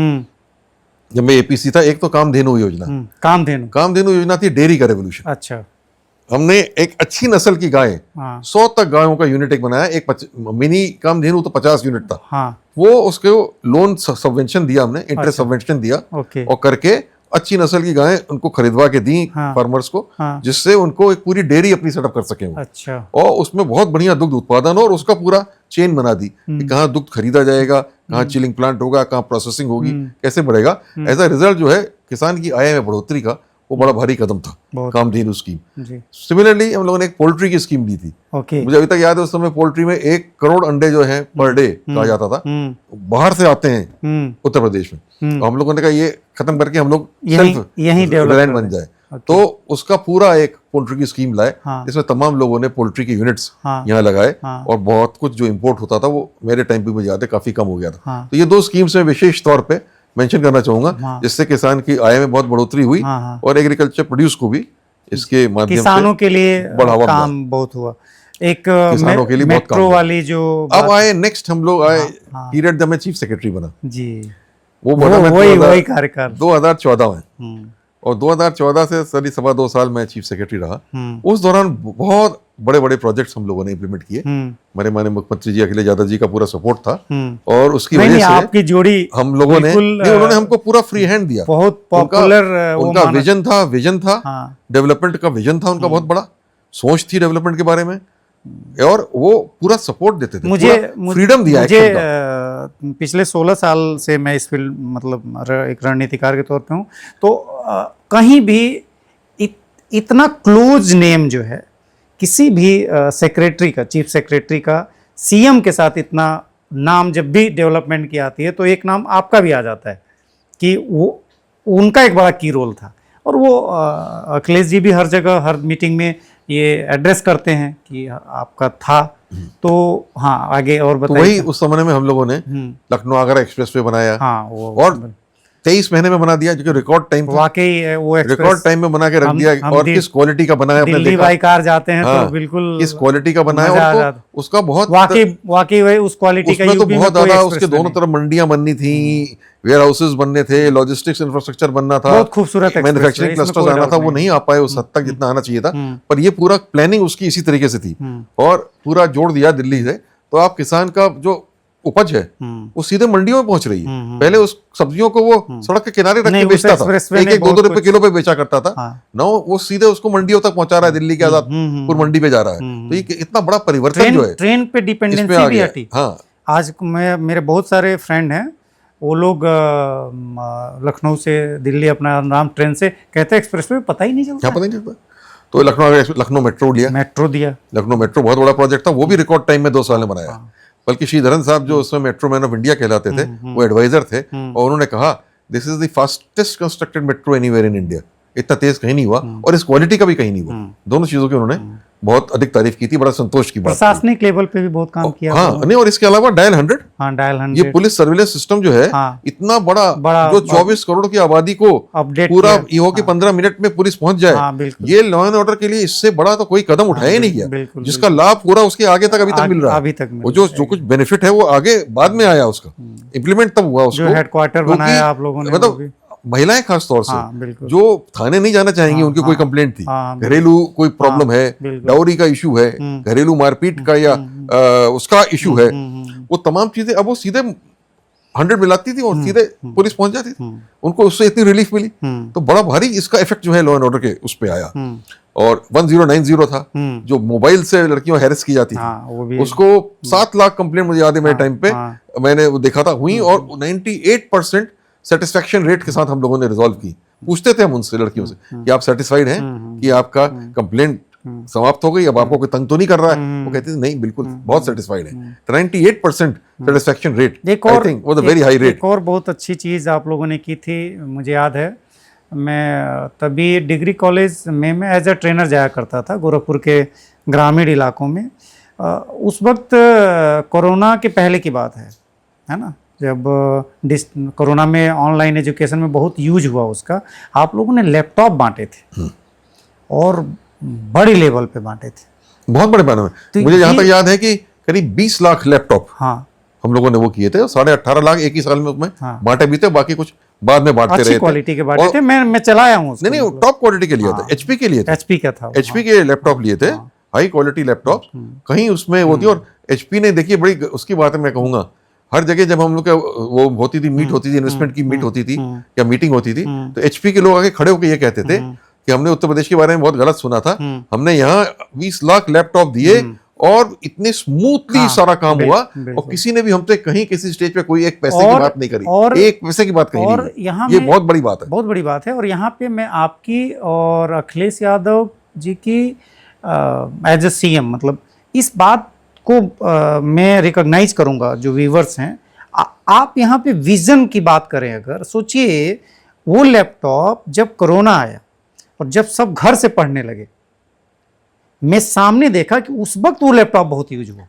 Speaker 1: जब मैं एपीसी था। एक तो कामधेनु योजना। कामधेनु योजना थी डेयरी का रेवोल्यूशन।
Speaker 2: अच्छा,
Speaker 1: हमने एक अच्छी नस्ल की गाय 100 तक गायों का यूनिट एक बनाया। एक मिनी कामधेनु तो 50 यूनिट था। वो उसके लोन सबवेंशन दिया हमने, इंटरेस्ट सबवेंशन दिया, और करके अच्छी नस्ल की गायें उनको खरीदवा के दी फार्मर्स को, जिससे उनको एक पूरी डेयरी अपनी सेटअप कर सके।
Speaker 2: अच्छा।
Speaker 1: और उसमें बहुत बढ़िया दुग्ध उत्पादन और उसका पूरा चेन बना दी कि कहाँ दुग्ध खरीदा जाएगा, कहाँ चिलिंग प्लांट होगा, कहाँ प्रोसेसिंग होगी, कैसे बढ़ेगा। एज अ रिजल्ट जो है किसान की आय में बढ़ोतरी का वो बड़ा भारी कदम था कामधेनु स्कीम। सिमिलरली हम लोगों ने एक पोल्ट्री की स्कीम दी थी। मुझे अभी तक याद है उस समय पोल्ट्री में 1 करोड़ अंडे जो है पर डे कहा जाता था, बाहर से आते हैं उत्तर प्रदेश में। तो हम लोगों ने कहा ये खत्म करके हम लोग सेल्फ रिलायंट बन जाए। तो उसका पूरा एक पोल्ट्री की स्कीम लाए, जिसमें तमाम लोगों ने पोल्ट्री के यूनिट्स यहाँ लगाए, और बहुत कुछ जो इम्पोर्ट होता था वो मेरे टाइम पे मुझे याद है काफी कम हो गया था। तो ये 2 स्कीम्स में विशेष तौर पे मेंशन करना चाहूंगा, जिससे किसान की आय में बहुत बढ़ोतरी हुई और एग्रीकल्चर प्रोड्यूस को भी इसके माध्यम से
Speaker 2: किसानों के लिए काम बहुत हुआ। एक
Speaker 1: किसानों के लिए
Speaker 2: मेट्रो वाली जो
Speaker 1: अब आए, नेक्स्ट हम लोग आए पीरियड जब मैं चीफ सेक्रेटरी बना
Speaker 2: जी,
Speaker 1: वो
Speaker 2: वही कार्यकाल
Speaker 1: 2014 में। और 2014 से 2.25 साल मैं चीफ सेक्रेटरी रहा। उस दौरान बहुत बड़े बड़े प्रोजेक्ट्स हम लोगों ने इम्प्लीमेंट किए। हमारे माननीय मुख्यमंत्री जी अखिलेश यादव जी का पूरा सपोर्ट था, और उसकी वजह से
Speaker 2: आपकी जोड़ी
Speaker 1: हम लोगों ने, उन्होंने हमको पूरा फ्री हैंड दिया।
Speaker 2: बहुत पॉपुलर
Speaker 1: उनका विजन था डेवलपमेंट का विजन था उनका, बहुत बड़ा सोच थी डेवलपमेंट के बारे में, और वो पूरा सपोर्ट देते थे, मुझे फ्रीडम दिया।
Speaker 2: मुझे पिछले 16 साल से मैं इस फील्ड, मतलब एक रणनीतिकार के तौर पे हूँ, तो कहीं भी इतना क्लोज नेम जो है किसी भी सेक्रेटरी का, चीफ सेक्रेटरी का सीएम के साथ इतना नाम जब भी डेवलपमेंट की आती है तो एक नाम आपका भी आ जाता है कि वो उनका एक बड़ा की रोल था। और वो अखिलेश जी भी हर जगह हर मीटिंग में ये एड्रेस करते हैं कि आपका था। तो हाँ, आगे और बताइए।
Speaker 1: तो वही उस समय में हम लोगों ने लखनऊ आगरा एक्सप्रेस वे बनाया, और 23 महीने में बना दिया, जो कि रिकॉर्ड टाइम था।
Speaker 2: वाकई वो
Speaker 1: रिकॉर्ड टाइम में बना के रख दिया। और किस क्वालिटी का बनाया, आपने
Speaker 2: दिल्ली बाई कार जाते हैं तो बिल्कुल
Speaker 1: किस क्वालिटी का बनाया, और उसका बहुत
Speaker 2: वाकई वही उस क्वालिटी का
Speaker 1: तो बहुत ज्यादा, उसके दोनों तरफ मंडियां बननी थी, वेयर हाउसेज बनने थे, लॉजिस्टिक्स इंफ्रास्ट्रक्चर बनना था,
Speaker 2: बहुत खूबसूरत
Speaker 1: मैन्युफैक्चरिंग क्लस्टर्स आना था। वो नहीं आ पाए उस हद तक जितना आना चाहिए था, पर ये पूरा प्लानिंग उसकी इसी तरीके से थी, और पूरा जोड़ दिया दिल्ली से। तो आप किसान का जो उपज है वो सीधे मंडियों में पहुंच रही है। पहले उस सब्जियों को वो सड़क के किनारे रख के बेचता था, एक एक 2-2 रुपए किलो पे बेचा करता था। ना वो सीधे उसको मंडियों तक पहुंचा रहा है, दिल्ली के आजादपुर मंडी पे जा रहा है। तो ये इतना बड़ा परिवर्तन जो है,
Speaker 2: ट्रेन पे डिपेंडेंसी भी हटी।
Speaker 1: हाँ,
Speaker 2: आज मेरे बहुत सारे फ्रेंड हैं, वो लोग लखनऊ से दिल्ली अपना आराम ट्रेन से, कहते हैं एक्सप्रेस वे पता ही नहीं चलता।
Speaker 1: क्या पता नहीं चलता। तो लखनऊ मेट्रो लिया, लखनऊ मेट्रो बहुत बड़ा प्रोजेक्ट था, वो भी रिकॉर्ड टाइम में 2 साल में बनाया। बल्कि श्रीधरन साहब जो उसमें मेट्रो मैन ऑफ इंडिया कहलाते थे, वो एडवाइजर थे, और उन्होंने कहा this is the fastest constructed metro anywhere in India. इतना तेज कहीं नहीं हुआ और इस क्वालिटी का भी कहीं नहीं हुआ। दोनों चीजों की उन्होंने बहुत अधिक तारीफ की थी, बड़ा संतोष की बात।
Speaker 2: प्रशासनिक लेवल पे भी बहुत काम किया।
Speaker 1: हाँ, नहीं, और इसके अलावा डायल 100,
Speaker 2: हाँ, डायल 100,
Speaker 1: ये पुलिस सर्विलेंस सिस्टम जो है,
Speaker 2: हाँ,
Speaker 1: इतना बड़ा जो 24 करोड़ की आबादी को
Speaker 2: अपडेट
Speaker 1: पूरा ये हो कि 15 मिनट में पुलिस पहुंच जाए,
Speaker 2: हाँ, ये
Speaker 1: लॉ एंड ऑर्डर के लिए इससे बड़ा तो कोई कदम उठाया ही नहीं गया, जिसका लाभ पूरा उसके आगे तक अभी तक मिल रहा है। वो जो कुछ बेनिफिट है वो आगे बाद में आया, उसका इम्प्लीमेंट तब हुआ, उसको
Speaker 2: हेडक्वार्टर बनाया आप लोगों ने।
Speaker 1: मतलब महिलाएं खास तौर से जो थाने नहीं जाना चाहेंगी, उनकी कोई कंप्लेंट थी, घरेलू कोई प्रॉब्लम है, डाउरी का इशू है, घरेलू मारपीट का या उसका इशू है, वो तमाम चीजें अब वो सीधे 100 मिलाती थी और सीधे पुलिस पहुंच जाती थी, उनको उससे इतनी रिलीफ मिली। तो बड़ा भारी इसका इफेक्ट जो है लॉ एंड ऑर्डर के उस पे आया। और 1090 था, जो मोबाइल से लड़कियों हैरेस की जाती थी, उसको 7 लाख कंप्लेंट मुझे याद है मेरे टाइम पे मैंने वो देखा था हुई, और 98% सेटिस्फैक्शन रेट के साथ हम लोगों ने रिजॉल्व की। पूछते थे हम उनसे, लड़कियों से, कि आप सेटिस्फाइड हैं कि आपका कंप्लेंट समाप्त हो गई, अब आपको कोई तंग तो नहीं कर रहा है? वो कहते थे नहीं, बिल्कुल बहुत सेटिस्फाइड है। 98% satisfaction rate, I think was a very high rate.
Speaker 2: एक और बहुत अच्छी चीज आप लोगों ने की थी, मुझे याद है, मैं तभी डिग्री कॉलेज में मैं एज अ ट्रेनर जाया करता था गोरखपुर के ग्रामीण इलाकों में। उस वक्त कोरोना के पहले की बात है ना, जब कोरोना में ऑनलाइन एजुकेशन में बहुत यूज हुआ उसका। आप लोगों ने लैपटॉप बांटे थे और बड़े लेवल पे बांटे थे,
Speaker 1: बहुत बड़े पैमाने में। तो मुझे जहाँ तक याद है कि करीब 20 लाख लैपटॉप, हाँ, हम लोगों ने वो किए थे, 18.5 लाख एक ही साल में उसमें बांटे भी थे, बाकी कुछ बाद में बांटते रहे थे।
Speaker 2: क्वालिटी के बांटे थे, मैं चलाया हूँ।
Speaker 1: नहीं, टॉप क्वालिटी के लिए था, एचपी के लिए,
Speaker 2: एचपी का था,
Speaker 1: एचपी के लैपटॉप लिए थे, हाई क्वालिटी लैपटॉप। कहीं उसमें होती, और एचपी ने देखिए बड़ी उसकी बात है, मैं कहूँगा हर जगह जब हम लोग वो होती थी, मीट होती थी, इन्वेस्टमेंट की मीट होती थी या मीटिंग होती थी, तो एचपी के लोग आगे खड़े होकर ये कहते थे कि हमने उत्तर प्रदेश के बारे में बहुत गलत सुना था, हमने यहाँ 20 लाख लैपटॉप दिए और इतने स्मूथली सारा काम हुआ, और किसी ने भी हमसे कहीं किसी स्टेज पे कोई एक पैसे की बात नहीं करी, एक पैसे की बात कही नहीं।
Speaker 2: यहाँ
Speaker 1: ये बहुत बड़ी बात है,
Speaker 2: बहुत बड़ी बात है। और यहाँ पे मैं आपकी और अखिलेश यादव जी की एज ए सीएम, मतलब इस बात को मैं रिकॉग्नाइज करूंगा, जो व्यूवर्स हैं, आप यहाँ पे विजन की बात करें अगर, सोचिए वो लैपटॉप जब कोरोना आया और जब सब घर से पढ़ने लगे, मैं सामने देखा कि उस वक्त वो लैपटॉप बहुत यूज हुआ।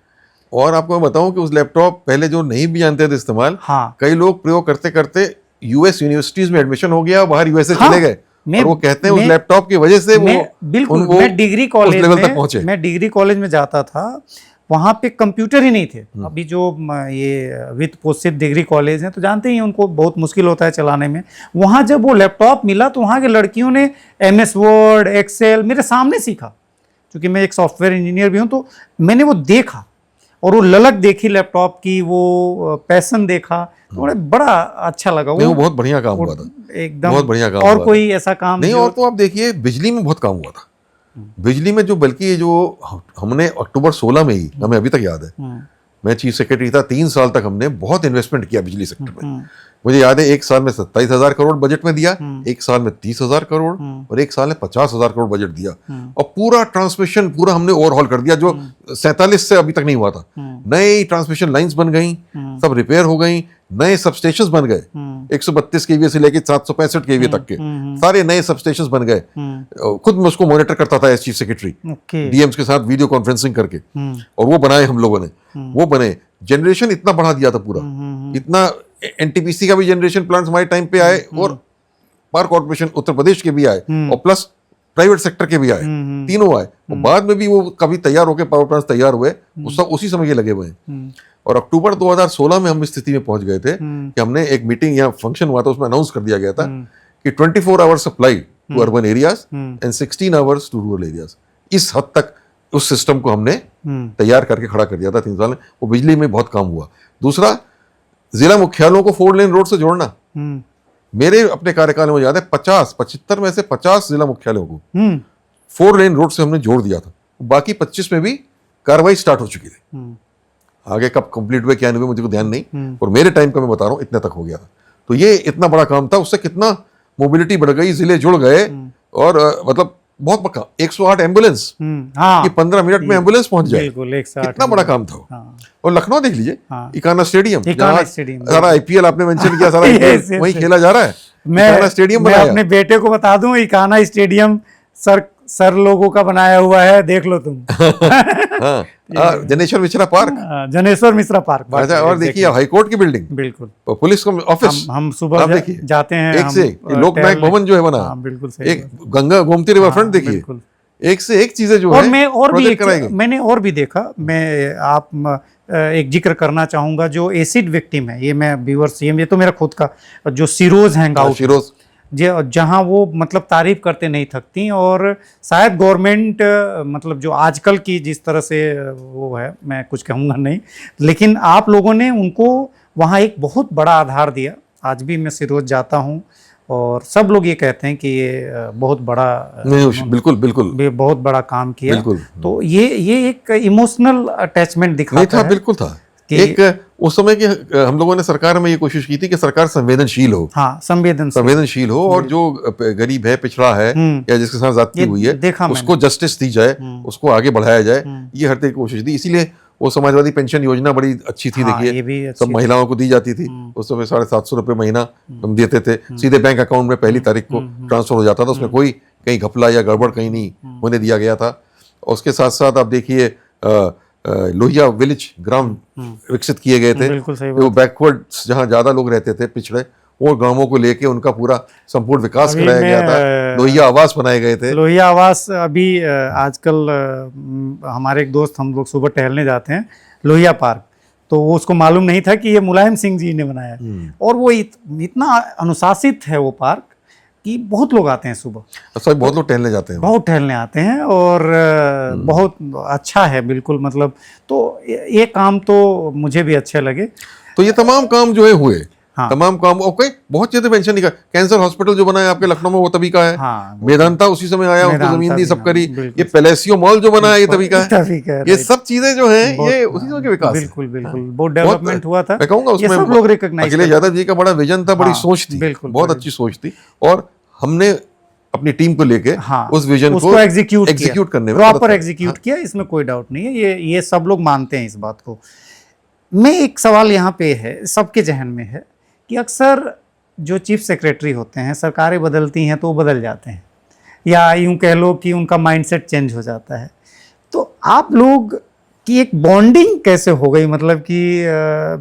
Speaker 1: और आपको मैं बताऊं कि उस लैपटॉप पहले जो नहीं भी जानते थे इस्तेमाल,
Speaker 2: हाँ,
Speaker 1: कई लोग प्रयोग करते करते यूएस यूनिवर्सिटीज में एडमिशन हो गया, बाहर यूएसए चले गए, और वो कहते हैं उस लैपटॉप की वजह से वो
Speaker 2: बिल्कुल। मैं डिग्री कॉलेज में जाता था, वहाँ पे कंप्यूटर ही नहीं थे। अभी जो ये वित्त पोषित डिग्री कॉलेज हैं तो जानते ही उनको बहुत मुश्किल होता है चलाने में। वहाँ जब वो लैपटॉप मिला तो वहाँ के लड़कियों ने MS वर्ड, एक्सेल मेरे सामने सीखा, क्योंकि मैं एक सॉफ्टवेयर इंजीनियर भी हूँ, तो मैंने वो देखा और वो ललक देखी लैपटॉप की, वो पैसन देखा, तो बड़ा अच्छा लगा।
Speaker 1: वो बहुत बढ़िया काम हुआ था,
Speaker 2: एकदम
Speaker 1: बहुत बढ़िया काम।
Speaker 2: और कोई ऐसा काम
Speaker 1: नहीं, और तो आप देखिए बिजली में बहुत काम हुआ था। बिजली में जो, बल्कि जो हमने अक्टूबर 16 में ही, हमें अभी तक याद है, मैं चीफ सेक्रेटरी था, 3 साल तक हमने बहुत इन्वेस्टमेंट किया बिजली सेक्टर में। मुझे याद है एक साल में 27,000 करोड़ बजट में दिया, एक साल में 30,000 करोड़, और एक साल में 50,000 करोड़ बजट दिया, और पूरा ट्रांसमिशन पूरा हमने ओवरहॉल कर दिया, जो 47 से अभी तक नहीं हुआ था। नई ट्रांसमिशन लाइंस बन गई, सब रिपेयर हो गई, नए सबस्टेशंस बन गए, 132 केवीए से लेके 765 केवीए तक के सारे नए सबस्टेशंस बन गए। खुद मैं उसको मॉनिटर करता था एज चीफ सेक्रेटरी, डीएम्स के साथ वीडियो कॉन्फ्रेंसिंग करके, और वो बनाए हम लोगों ने, वो बने। जनरेशन इतना बढ़ा दिया था पूरा, इतना एनटीपीसी का भी जनरेशन प्लांट्स हमारे टाइम पे आए, और पावर कॉर्पोरेशन उत्तर प्रदेश के भी आए, और प्लस प्राइवेट सेक्टर के भी आए, तीनों आए। और बाद में भी वो कभी तैयार होकर पावर प्लांट्स तैयार हुए, वो सब उसी समय के लगे हुए हैं। और अक्टूबर 2016 में हम इस स्थिति में पहुंच गए थे कि हमने एक मीटिंग या फंक्शन हुआ था, उसमें अनाउंस कर दिया गया था कि 24 hour supply to urban areas and 16 hours to rural areas. इस हद तक उस सिस्टम को हमने तैयार करके खड़ा कर दिया था 3 साल में। वो बिजली में बहुत काम हुआ। दूसरा, जिला मुख्यालयों को 4 लेन रोड से जोड़ना।
Speaker 2: हम्म,
Speaker 1: मेरे अपने कार्यकाल में मुझे याद है 75 में से 50 जिला मुख्यालयों को
Speaker 2: हम्म,
Speaker 1: 4 लेन रोड से हमने जोड़ दिया था। बाकी 25 में भी कार्रवाई स्टार्ट हो चुकी थी।
Speaker 2: हम्म,
Speaker 1: आगे कब कंप्लीट हुए क्या नहीं हुए मुझे को ध्यान नहीं,
Speaker 2: हम्म।
Speaker 1: और मेरे टाइम का मैं बता रहा हूँ इतने तक हो गया था। तो ये इतना बड़ा काम था, उससे कितना मोबिलिटी बढ़ गई, जिले जुड़ गए, और मतलब बहुत पक्का 108 एम्बुलेंस
Speaker 2: हाँ,
Speaker 1: कि 15 मिनट में एम्बुलेंस पहुंच जाए,
Speaker 2: बिल्कुल 108
Speaker 1: कितना बड़ा काम था वो।
Speaker 2: हाँ,
Speaker 1: और लखनऊ देख लीजिए,
Speaker 2: हाँ।
Speaker 1: इकाना स्टेडियम,
Speaker 2: इकाना
Speaker 1: जहाँ
Speaker 2: स्टेडियम,
Speaker 1: सारा आईपीएल आपने मेंशन किया, सारा
Speaker 2: Yes,
Speaker 1: आईपीएल
Speaker 2: yes,
Speaker 1: वहीं
Speaker 2: yes।
Speaker 1: खेला जा रहा है। इकाना स्टेडियम
Speaker 2: मैं
Speaker 1: बनाया।
Speaker 2: अपने बेटे को बता दूं, इकाना स्टेडियम सर लोगों का बनाया हुआ है, देख लो तुम।
Speaker 1: हाँ, जनेश्वर मिश्रा पार्क।
Speaker 2: जनेश्वर मिश्रा पार्क।
Speaker 1: अच्छा, और देखिए हाई कोर्ट की बिल्डिंग,
Speaker 2: बिल्कुल।
Speaker 1: पुलिस का ऑफिस,
Speaker 2: हम सुबह
Speaker 1: आप देखिए
Speaker 2: जाते हैं,
Speaker 1: एक से एक लोकनायक
Speaker 2: टहलने।
Speaker 1: भवन जो है बना,
Speaker 2: हाँ, बिल्कुल सही
Speaker 1: एक गंगा गोमती रिवर फ्रंट देखिए,
Speaker 2: बिल्कुल।
Speaker 1: एक से एक चीजें जो
Speaker 2: और
Speaker 1: है
Speaker 2: मैं और भी
Speaker 1: प्रोजेक्ट कराई गई।
Speaker 2: मैंने और भी देखा, मैं एक जिक्र करना चाहूंगा, जो एसिड विक्टिम है, ये मैं व्यूअर्स, ये तो मेरा खुद का, जो सिरोज हैंग आउट,
Speaker 1: शिरोज,
Speaker 2: जहाँ वो मतलब तारीफ करते नहीं थकती, और शायद गवर्नमेंट मतलब जो आजकल की जिस तरह से वो है, मैं कुछ कहूँगा नहीं, लेकिन आप लोगों ने उनको वहाँ एक बहुत बड़ा आधार दिया। आज भी मैं सिरोज जाता हूँ और सब लोग ये कहते हैं कि ये बहुत बड़ा,
Speaker 1: नहीं बिल्कुल बिल्कुल
Speaker 2: बहुत बड़ा काम किया।
Speaker 1: बिल्कुल।
Speaker 2: तो ये एक इमोशनल अटैचमेंट
Speaker 1: नहीं
Speaker 2: दिखाता
Speaker 1: था,
Speaker 2: है।
Speaker 1: बिल्कुल था।
Speaker 2: कि
Speaker 1: एक उस समय की हम लोगों ने सरकार में ये कोशिश की थी कि सरकार संवेदनशील हो,
Speaker 2: हाँ,
Speaker 1: संवेदनशील हो, और जो गरीब है, पिछड़ा है, या जिसके साथ ज्यादती हुई है,
Speaker 2: देखा
Speaker 1: उसको जस्टिस दी जाए, उसको आगे बढ़ाया जाए, ये हर तरह की कोशिश थी। इसीलिए वो समाजवादी पेंशन योजना बड़ी अच्छी थी।
Speaker 2: हाँ, ये
Speaker 1: देखिए
Speaker 2: भी
Speaker 1: सब महिलाओं को दी जाती थी, उस समय 750 रुपये महीना हम देते थे, सीधे बैंक अकाउंट में पहली तारीख को ट्रांसफर हो जाता था, उसमें कोई कहीं घपला या गड़बड़ कहीं नहीं होने दिया गया था। और उसके साथ साथ आप देखिए लोहिया विलेज ग्राम विकसित किए गए थे,
Speaker 2: बिल्कुल सही
Speaker 1: वो बैकवर्ड जहाँ ज्यादा लोग रहते थे, पिछड़े, वो गांवों को लेके उनका पूरा संपूर्ण विकास
Speaker 2: अभी
Speaker 1: कराया गया था। लोहिया आवास बनाए गए थे।
Speaker 2: लोहिया आवास अभी आजकल हमारे एक दोस्त, हम लोग सुबह टहलने जाते हैं लोहिया पार्क, तो वो उसको मालूम नहीं था कि ये मुलायम सिंह जी ने बनाया है। और वो इतना अनुशासित है वो पार्क कि बहुत लोग आते हैं सुबह,
Speaker 1: अच्छा, बहुत लोग टहलने जाते हैं,
Speaker 2: बहुत टहलने आते हैं, और बहुत अच्छा है बिल्कुल। मतलब तो ये काम तो मुझे भी अच्छे लगे।
Speaker 1: तो ये तमाम काम जो है हुए,
Speaker 2: हाँ।
Speaker 1: तमाम काम। ओके, बहुत चीजें पेंशन निकाल, कैंसर हॉस्पिटल जो बना है आपके लखनऊ में, वो तभी का है।
Speaker 2: हाँ,
Speaker 1: मेदांता उसी समय आया, उसको
Speaker 2: मेदांता
Speaker 1: जमीन दी,
Speaker 2: भी,
Speaker 1: सब
Speaker 2: हाँ,
Speaker 1: करी।
Speaker 2: बिल्कुल।
Speaker 1: ये पैलेसियो मॉल जो बना है, ये तभी का है।
Speaker 2: तभी का है,
Speaker 1: ये
Speaker 2: राइट।
Speaker 1: सब चीजें जो हैं, ये उसी समय के विकास है।
Speaker 2: बिल्कुल बिल्कुल, बहुत डेवलपमेंट हुआ था।
Speaker 1: मैं कहूंगा
Speaker 2: ये
Speaker 1: उसमें
Speaker 2: सब लोग रिकॉग्नाइज
Speaker 1: अखिलेश यादव जी का बड़ा विजन था, बड़ी
Speaker 2: हाँ,
Speaker 1: सोच थी,
Speaker 2: बिल्कुल,
Speaker 1: बहुत अच्छी सोच थी, और हमने अपनी टीम को लेके
Speaker 2: हाँ,
Speaker 1: उस विजन
Speaker 2: उसको
Speaker 1: को
Speaker 2: एग्जीक्यूट
Speaker 1: करने में
Speaker 2: प्रॉपर एग्जीक्यूट किया, इसमें कोई डाउट नहीं है। ये सब लोग मानते हैं इस बात को। मैं एक सवाल यहाँ पे है, सबके जहन में है, कि अक्सर जो चीफ सेक्रेटरी होते हैं, सरकारें बदलती हैं तो वो बदल जाते हैं, या यूं कह लो कि उनका माइंडसेट चेंज हो जाता है। तो आप लोग की एक बॉन्डिंग कैसे हो गई, मतलब कि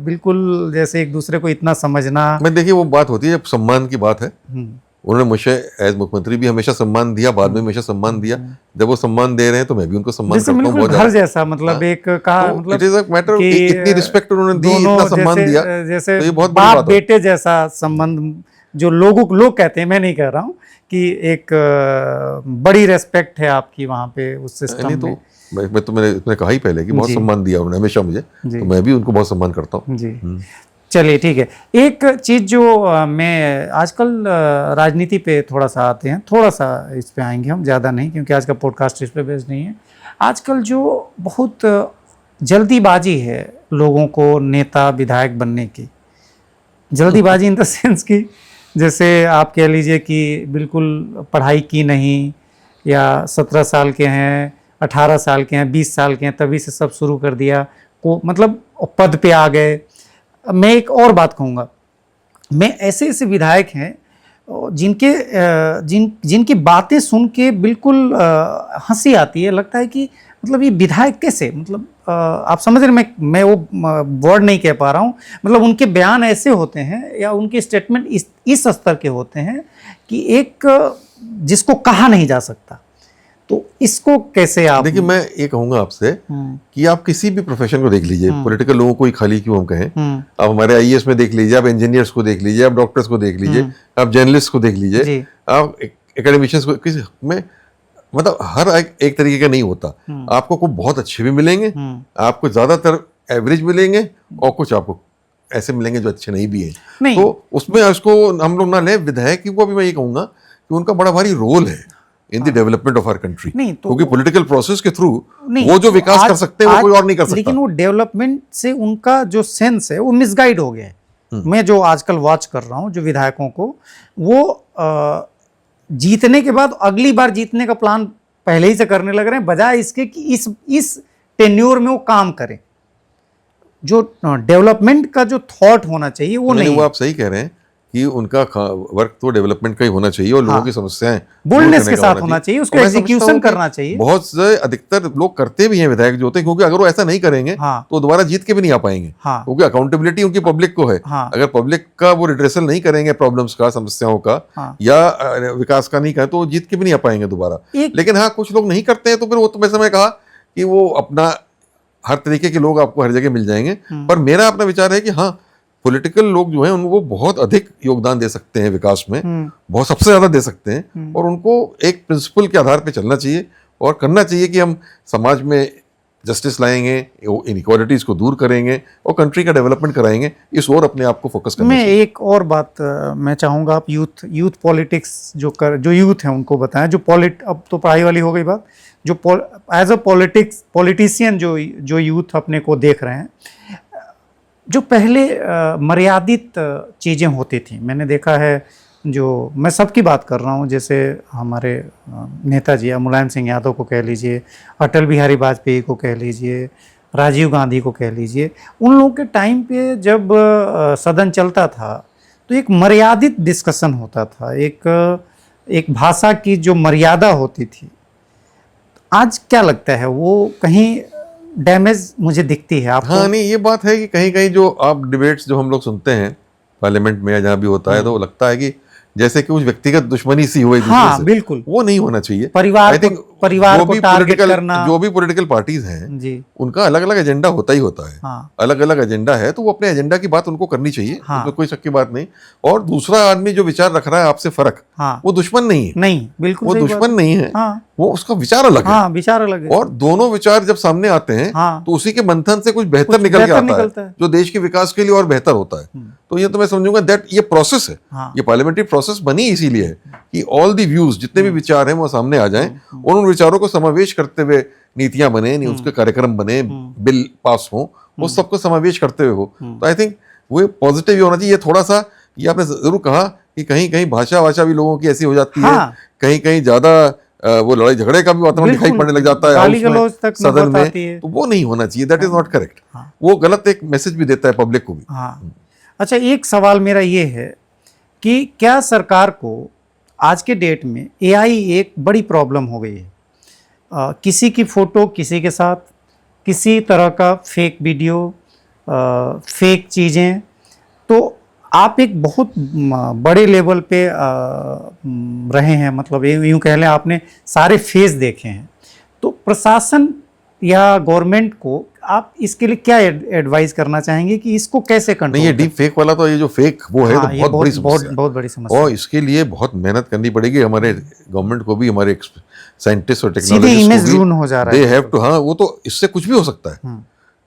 Speaker 2: बिल्कुल जैसे एक दूसरे को इतना समझना।
Speaker 1: मैं देखिए, वो बात होती है, जब सम्मान की बात है, उन्होंने मुझे एज मुख्यमंत्री भी हमेशा सम्मान दिया, बाद में हमेशा सम्मान दिया। जब वो सम्मान दे रहे हैं तो मैं भी उनको सम्मान करता हूँ बहुत
Speaker 2: घर जैसा, मतलब एक कहा,
Speaker 1: तो
Speaker 2: मतलब
Speaker 1: इट इज अ मैटर, इतनी रिस्पेक्ट उन्होंने दी, इतना सम्मान दिया,
Speaker 2: जैसे
Speaker 1: तो ये बहुत बड़ी
Speaker 2: बाप
Speaker 1: बात है।
Speaker 2: बेटे जैसा संबंध जो लोग कहते हैं, मैं नहीं कह रहा हूँ, कि एक बड़ी रेस्पेक्ट है आपकी वहाँ पे उस सिस्टम में।
Speaker 1: मैं तो मैंने कहा ही पहले कि बहुत सम्मान दिया उन्होंने हमेशा मुझे, तो मैं भी उनको बहुत सम्मान करता हूँ
Speaker 2: जी। चलिए ठीक है। एक चीज़ जो मैं आजकल राजनीति पे थोड़ा सा आते हैं, थोड़ा सा इस पे आएंगे हम, ज़्यादा नहीं, क्योंकि आज का पॉडकास्ट इस पे बेस्ड नहीं है। आजकल जो बहुत जल्दीबाजी है लोगों को नेता विधायक बनने की, जल्दीबाजी इन द सेंस कि जैसे आप कह लीजिए कि बिल्कुल पढ़ाई की नहीं, या 17 साल के हैं, 18 साल के हैं, 20 साल के हैं, तभी से सब शुरू कर दिया, को मतलब पद पे आ गए। मैं एक और बात कहूँगा, मैं ऐसे विधायक हैं जिनकी बातें सुन के बिल्कुल हंसी आती है, लगता है कि मतलब ये विधायक कैसे, मतलब आप समझ रहे, मैं वो वर्ड नहीं कह पा रहा हूँ, मतलब उनके बयान ऐसे होते हैं, या उनके स्टेटमेंट इस स्तर के होते हैं कि एक जिसको कहा नहीं जा सकता। तो इसको कैसे आप
Speaker 1: देखिए, मैं ये कहूंगा आपसे कि आप किसी भी प्रोफेशन को देख लीजिए, पॉलिटिकल लोगों को ही खाली क्यों हम कहें, आप हमारे आईएएस में देख लीजिए, आप इंजीनियर्स को देख लीजिए, आप डॉक्टर्स को देख लीजिए, आप जर्नलिस्ट को देक लीजिए, आप एकेडमिशियंस को, किसी में मतलब हर एक तरीके का नहीं होता। आपको कुछ बहुत अच्छे भी मिलेंगे, आपको ज्यादातर एवरेज मिलेंगे, और कुछ आपको ऐसे मिलेंगे जो अच्छे नहीं भी हैं।
Speaker 2: नहीं।
Speaker 1: तो उसमें उसको हम लोग ना ले, विधायक को भी मैं ये कहूंगा कि उनका बड़ा भारी रोल है in the development of our country,
Speaker 2: नहीं तो
Speaker 1: क्योंकि पॉलिटिकल प्रोसेस के थ्रू
Speaker 2: नहीं,
Speaker 1: वो जो विकास कर सकते हैं वो कोई और नहीं कर सकता।
Speaker 2: लेकिन वो डेवलपमेंट से उनका जो सेंस है वो मिसगाइड हो गया है। मैं जो आजकल वॉच कर रहा हूँ जो विधायकों को, वो जीतने के बाद अगली बार जीतने का प्लान पहले ही से करने लग रहे हैं, बजाय इसके कि इस टेन्योर में वो काम करें। जो डेवलपमेंट का जो थॉट होना चाहिए वो नहीं
Speaker 1: वो
Speaker 2: है।
Speaker 1: आप सही कह रहे हैं कि उनका वर्क तो डेवलपमेंट का ही होना चाहिए और लोगों की समस्याएं
Speaker 2: बोल्डनेस के साथ होना चाहिए, उसको
Speaker 1: और मैं समझता
Speaker 2: एग्जीक्यूशन
Speaker 1: हूं कि
Speaker 2: करना चाहिए।
Speaker 1: बहुत से अधिकतर लोग करते भी हैं विधायक जो होते हैं, क्योंकि अगर वो ऐसा नहीं करेंगे
Speaker 2: हाँ।
Speaker 1: तो दोबारा जीत के भी नहीं आ पाएंगे,
Speaker 2: हाँ।
Speaker 1: क्योंकि अकाउंटेबिलिटी उनकी पब्लिक को है।
Speaker 2: हाँ।
Speaker 1: अगर पब्लिक का वो रिड्रेसल नहीं करेंगे प्रॉब्लम्स का, समस्याओं का,
Speaker 2: हाँ।
Speaker 1: या विकास का नहीं करें तो वो जीत के भी नहीं आ पाएंगे दोबारा। लेकिन हाँ, कुछ लोग नहीं करते हैं तो फिर वो तो वैसे मैं कहा कि वो अपना हर तरीके के लोग आपको हर जगह मिल जाएंगे। पर मेरा अपना विचार है कि हाँ, पॉलिटिकल लोग जो हैं उनको बहुत अधिक योगदान दे सकते हैं विकास में, बहुत सबसे ज़्यादा दे सकते हैं, और उनको एक प्रिंसिपल के आधार पे चलना चाहिए और करना चाहिए कि हम समाज में जस्टिस लाएंगे, इनइक्वालिटीज़ को दूर करेंगे और कंट्री का डेवलपमेंट कराएंगे। इस ओर अपने आप को फोकस करना
Speaker 2: मैं
Speaker 1: चाहिए।
Speaker 2: एक और बात मैं चाहूँगा, आप यूथ पॉलिटिक्स जो यूथ है उनको बताएं, जो अब तो पढ़ाई वाली हो गई बात, जो एज अ पॉलिटिशियन जो यूथ अपने को देख रहे हैं, जो पहले मर्यादित चीज़ें होती थी, मैंने देखा है, जो मैं सबकी बात कर रहा हूँ, जैसे हमारे नेताजी मुलायम सिंह यादव को कह लीजिए, अटल बिहारी वाजपेयी को कह लीजिए, राजीव गांधी को कह लीजिए, उन लोगों के टाइम पे जब सदन चलता था तो एक मर्यादित डिस्कशन होता था, एक भाषा की जो मर्यादा होती थी। आज क्या लगता है, वो कहीं डैमेज मुझे दिखती है आपको?
Speaker 1: हाँ, नहीं, ये बात है कि कहीं कहीं जो आप डिबेट्स जो हम लोग सुनते हैं पार्लियामेंट में या जहाँ भी होता है, तो लगता है कि जैसे कि कुछ व्यक्तिगत दुश्मनी सी हो एक दूसरे
Speaker 2: हाँ,
Speaker 1: से।
Speaker 2: बिल्कुल।
Speaker 1: वो नहीं होना चाहिए।
Speaker 2: परिवार को टारगेट करना।
Speaker 1: जो भी पॉलिटिकल पार्टीज हैं
Speaker 2: जी,
Speaker 1: उनका अलग अलग एजेंडा होता ही होता है।
Speaker 2: हाँ।
Speaker 1: अलग अलग एजेंडा है तो वो अपने एजेंडा की बात उनको करनी चाहिए,
Speaker 2: हाँ।
Speaker 1: उसमें कोई शक की बात नहीं। और दूसरा आदमी जो विचार रख रहा है आपसे फर्क,
Speaker 2: हाँ।
Speaker 1: वो दुश्मन नहीं है।
Speaker 2: नहीं, बिल्कुल
Speaker 1: वो
Speaker 2: सही
Speaker 1: दुश्मन
Speaker 2: बात।
Speaker 1: नहीं है।
Speaker 2: हाँ।
Speaker 1: वो उसका विचार अलग है।
Speaker 2: हाँ, विचार अलग है।
Speaker 1: और दोनों विचार जब सामने आते हैं,
Speaker 2: हाँ।
Speaker 1: तो उसी के मंथन से कुछ बेहतर
Speaker 2: कुछ
Speaker 1: निकल के
Speaker 2: बेहतर
Speaker 1: आता
Speaker 2: निकलता
Speaker 1: है,
Speaker 2: है।
Speaker 1: जो देश के विकास के लिए और बेहतर होता है। तो ये तो मैं समझूंगा दैट ये प्रोसेस है।
Speaker 2: हाँ।
Speaker 1: ये पार्लियामेंट्री प्रोसेस बनी इसीलिए है कि ऑल दी व्यूज, जितने भी विचार हैं वो सामने आ जाएं और उन विचारों को समावेश करते हुए नीतियां बने, उसके कार्यक्रम बने, बिल पास हो, वो सबको समावेश करते हुए हो। तो आई थिंक वो पॉजिटिव ही होना चाहिए। ये थोड़ा सा, ये आपने जरूर कहा कि कहीं कहीं भाषा भी लोगों की ऐसी हो जाती है, कहीं कहीं ज्यादा वो लड़ाई झगड़े का भी वातावरण दिखाई पड़ने लग जाता है हाउस में, सदन में। तो वो नहीं होना चाहिए, दैट इज नॉट करेक्ट। वो गलत एक मैसेज भी देता है पब्लिक को भी।
Speaker 2: हाँ। अच्छा, एक सवाल मेरा ये है कि क्या सरकार को आज के डेट में एआई एक बड़ी प्रॉब्लम हो गई है? किसी की फ़ोटो किसी के साथ, किसी तरह का फेक वीडियो, फेक चीज़ें, तो आप एक बहुत बड़े लेवल पे रहे हैं, मतलब यूँ कह लें आपने सारे फेस देखे हैं। तो प्रशासन या गवर्नमेंट को आप इसके लिए क्या एडवाइस करना चाहेंगे कि इसको कैसे कंट्रोल?
Speaker 1: नहीं, ये डीप फेक वाला तो, ये जो फेक वो है,
Speaker 2: हाँ,
Speaker 1: तो बहुत बड़ी समस्या है।
Speaker 2: बहुत बड़ी समस्या।
Speaker 1: और इसके लिए बहुत मेहनत करनी पड़ेगी हमारे गवर्नमेंट को भी, हमारे साइंटिस्ट और
Speaker 2: सीधे
Speaker 1: टेक्नोलॉजिस्ट
Speaker 2: इमेज
Speaker 1: को भी।
Speaker 2: रून हो जा रहा है।
Speaker 1: दे हैव टू, हाँ, वो तो इससे कुछ भी हो सकता है।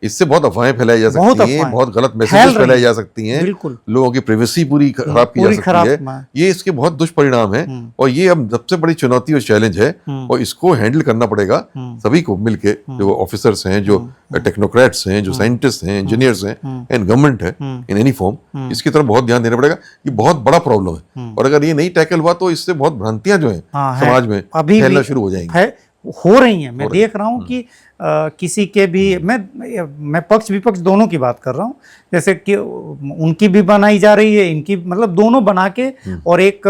Speaker 1: इससे बहुत अफवाहें फैलाई जा सकती हैं, बहुत गलत मैसेजेस फैलाई जा सकती हैं, लोगों की प्राइवेसी पूरी खराब की जा सकती है। ये इसके बहुत दुष्परिणाम है और ये अब सबसे बड़ी चुनौती और चैलेंज है और इसको हैंडल करना पड़ेगा सभी को मिलके, जो ऑफिसर्स हैं, जो टेक्नोक्रेट्स हैं, जो साइंटिस्ट हैं, इंजीनियर्स हैं, एंड गवर्नमेंट है इन एनी फॉर्म। इसकी तरफ बहुत ध्यान देना पड़ेगा। ये बहुत बड़ा प्रॉब्लम है और अगर ये नहीं टैकल हुआ तो इससे बहुत भ्रांतियां जो हैं समाज में फैलना शुरू हो जाएंगी,
Speaker 2: हो रही हैं। मैं देख रहा हूँ कि किसी के भी, मैं पक्ष विपक्ष दोनों की बात कर रहा हूँ, जैसे कि उनकी भी बनाई जा रही है, इनकी, मतलब दोनों बना के, और एक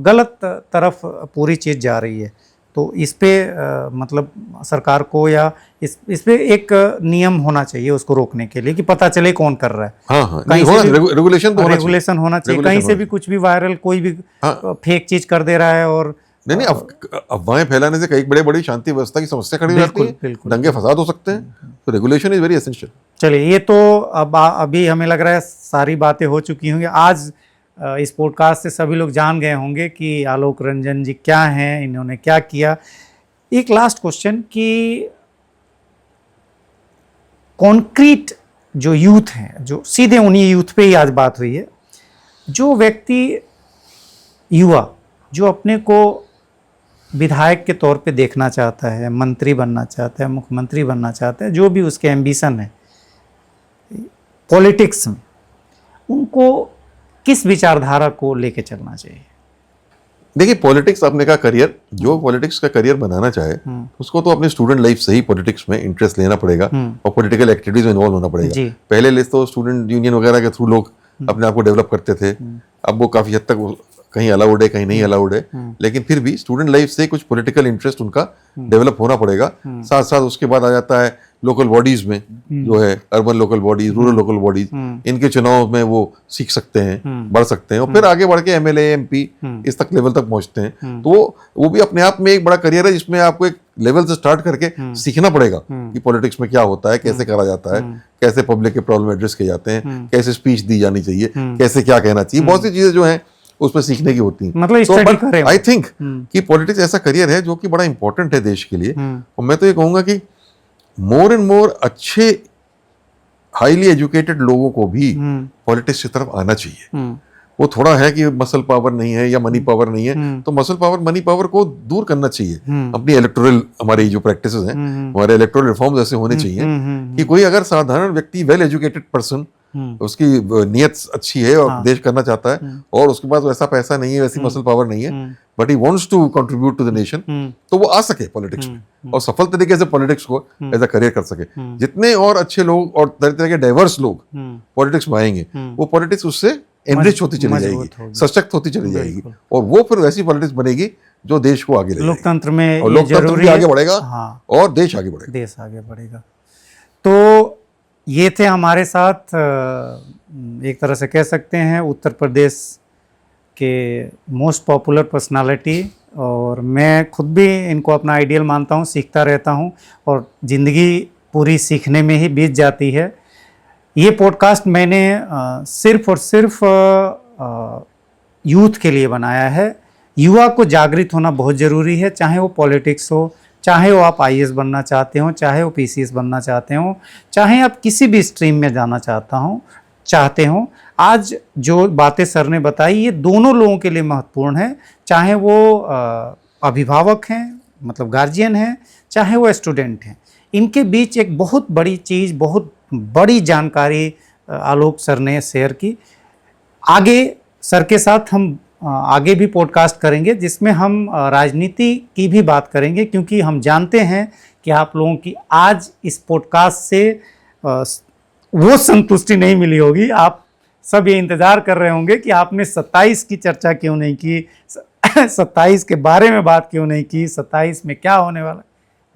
Speaker 2: गलत तरफ पूरी चीज़ जा रही है। तो इस पे मतलब सरकार को या इस पे एक नियम होना चाहिए उसको रोकने के लिए, कि पता चले कौन कर रहा है।
Speaker 1: हाँ, रेगुलेशन
Speaker 2: होना चाहिए। कहीं से भी कुछ भी वायरल, कोई भी फेक चीज़ कर दे रहा है, और
Speaker 1: नहीं, अफवाहें फैलाने से कई बड़ी शांति व्यवस्था की समस्या खड़ी हो जाती है, दंगे फसाद हो सकते हैं। तो रेगुलेशन इज वेरी एसेंशियल।
Speaker 2: चलिए, ये तो अभी हमें लग रहा है सारी बातें हो चुकी होंगी। आज इस पॉडकास्ट से सभी लोग जान गए होंगे कि आलोक रंजन जी क्या हैं, इन्होंने क्या किया। एक लास्ट क्वेश्चन, कि कॉन्क्रीट जो यूथ हैं, जो सीधे उन्हीं यूथ पे ही आज बात हुई है, जो व्यक्ति युवा जो अपने को विधायक के तौर पे देखना चाहता है, मंत्री बनना चाहता है, मुख्यमंत्री बनना चाहता है, जो भी उसके एम्बिशन है पॉलिटिक्स में, उनको किस विचारधारा को लेके चलना चाहिए?
Speaker 1: देखिए, पॉलिटिक्स आपने कहा करियर, जो पॉलिटिक्स का करियर बनाना चाहे उसको तो अपने स्टूडेंट लाइफ से ही पॉलिटिक्स में इंटरेस्ट लेना पड़ेगा और पॉलिटिकल एक्टिविटीज में इन्वॉल्व होना पड़ेगा। पहले लिस्ट तो स्टूडेंट यूनियन वगैरह के थ्रू लोग अपने आप को डेवलप करते थे, अब वो काफी हद तक कहीं अलाउड है, कहीं नहीं अलाउड है, लेकिन फिर भी स्टूडेंट लाइफ से कुछ पॉलिटिकल इंटरेस्ट उनका डेवलप होना पढ़ेगा। साथ साथ उसके बाद आ जाता है लोकल बॉडीज में, जो है urban local bodies, rural local bodies, इनके चुनाव में वो सीख सकते हैं, बढ़ सकते हैं और फिर आगे बढ़ के एमएलए, एमपी इस तक लेवल तक पहुंचते हैं। तो वो भी अपने आप में एक बड़ा करियर है, जिसमें आपको एक लेवल से स्टार्ट करके सीखना पड़ेगा कि पॉलिटिक्स में क्या होता है, कैसे करा जाता है, कैसे पब्लिक के प्रॉब्लम एड्रेस किए जाते हैं, कैसे स्पीच दी जानी चाहिए, कैसे क्या कहना चाहिए, बहुत सी चीजें जो है उसमें सीखने की होती हैं।
Speaker 2: मतलब
Speaker 1: आई थिंक कि पॉलिटिक्स ऐसा करियर है जो कि बड़ा इंपॉर्टेंट है देश के लिए। और मैं तो ये कहूंगा कि मोर एंड मोर अच्छे हाईली एजुकेटेड लोगों को भी पॉलिटिक्स की तरफ आना चाहिए। वो थोड़ा है कि मसल पावर नहीं है या मनी पावर नहीं है, तो मसल पावर मनी पावर को दूर करना चाहिए। अपनी इलेक्टोरल हमारी जो प्रैक्टिसेस हैं, हमारे इलेक्टोरल रिफॉर्म्स ऐसे होने चाहिए कि कोई अगर साधारण व्यक्ति, वेल एजुकेटेड पर्सन, उसकी नीयत अच्छी है और देश करना चाहता है और उसके पास वैसा पैसा नहीं है, वैसी मसल पावर नहीं है, but he wants to contribute to the nation, तो वो आ सके पॉलिटिक्स में और सफल तरीके से पॉलिटिक्स को एज अ करियर कर सके। जितने और अच्छे लोग और तरह तरह के डाइवर्स लोग पॉलिटिक्स में आएंगे, वो पॉलिटिक्स उससे एनरिच होती चली जाएगी, सशक्त होती चली जाएगी और वो फिर वैसी पॉलिटिक्स बनेगी जो देश को आगे ले जाएगी।
Speaker 2: लोकतंत्र में
Speaker 1: और लोकतंत्र भी आगे बढ़ेगा और देश आगे बढ़ेगा,
Speaker 2: देश आगे बढ़ेगा। तो ये थे हमारे साथ एक तरह से कह सकते हैं उत्तर प्रदेश के मोस्ट पॉपुलर पर्सनालिटी, और मैं खुद भी इनको अपना आइडियल मानता हूँ, सीखता रहता हूँ और ज़िंदगी पूरी सीखने में ही बीत जाती है। ये पॉडकास्ट मैंने सिर्फ और सिर्फ यूथ के लिए बनाया है। युवा को जागृत होना बहुत ज़रूरी है, चाहे वो पॉलिटिक्स हो, चाहे वो आप आईएएस बनना चाहते हो, चाहे वो पीसीएस बनना चाहते हो, चाहे आप किसी भी स्ट्रीम में जाना चाहते हो। आज जो बातें सर ने बताई ये दोनों लोगों के लिए महत्वपूर्ण है, चाहे वो अभिभावक हैं, मतलब गार्जियन हैं, चाहे वो स्टूडेंट हैं। इनके बीच एक बहुत बड़ी चीज़, बहुत बड़ी जानकारी आलोक सर ने शेयर की। आगे सर के साथ हम आगे भी पॉडकास्ट करेंगे जिसमें हम राजनीति की भी बात करेंगे, क्योंकि हम जानते हैं कि आप लोगों की आज इस पॉडकास्ट से वो संतुष्टि नहीं मिली होगी। आप सब ये इंतज़ार कर रहे होंगे कि आपने 27 की चर्चा क्यों नहीं की, 27 के बारे में बात क्यों नहीं की, 27 में क्या होने वाला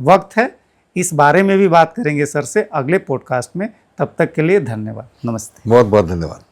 Speaker 2: वक्त है, इस बारे में भी बात करेंगे सर से अगले पॉडकास्ट में। तब तक के लिए धन्यवाद, नमस्ते।
Speaker 1: बहुत बहुत धन्यवाद।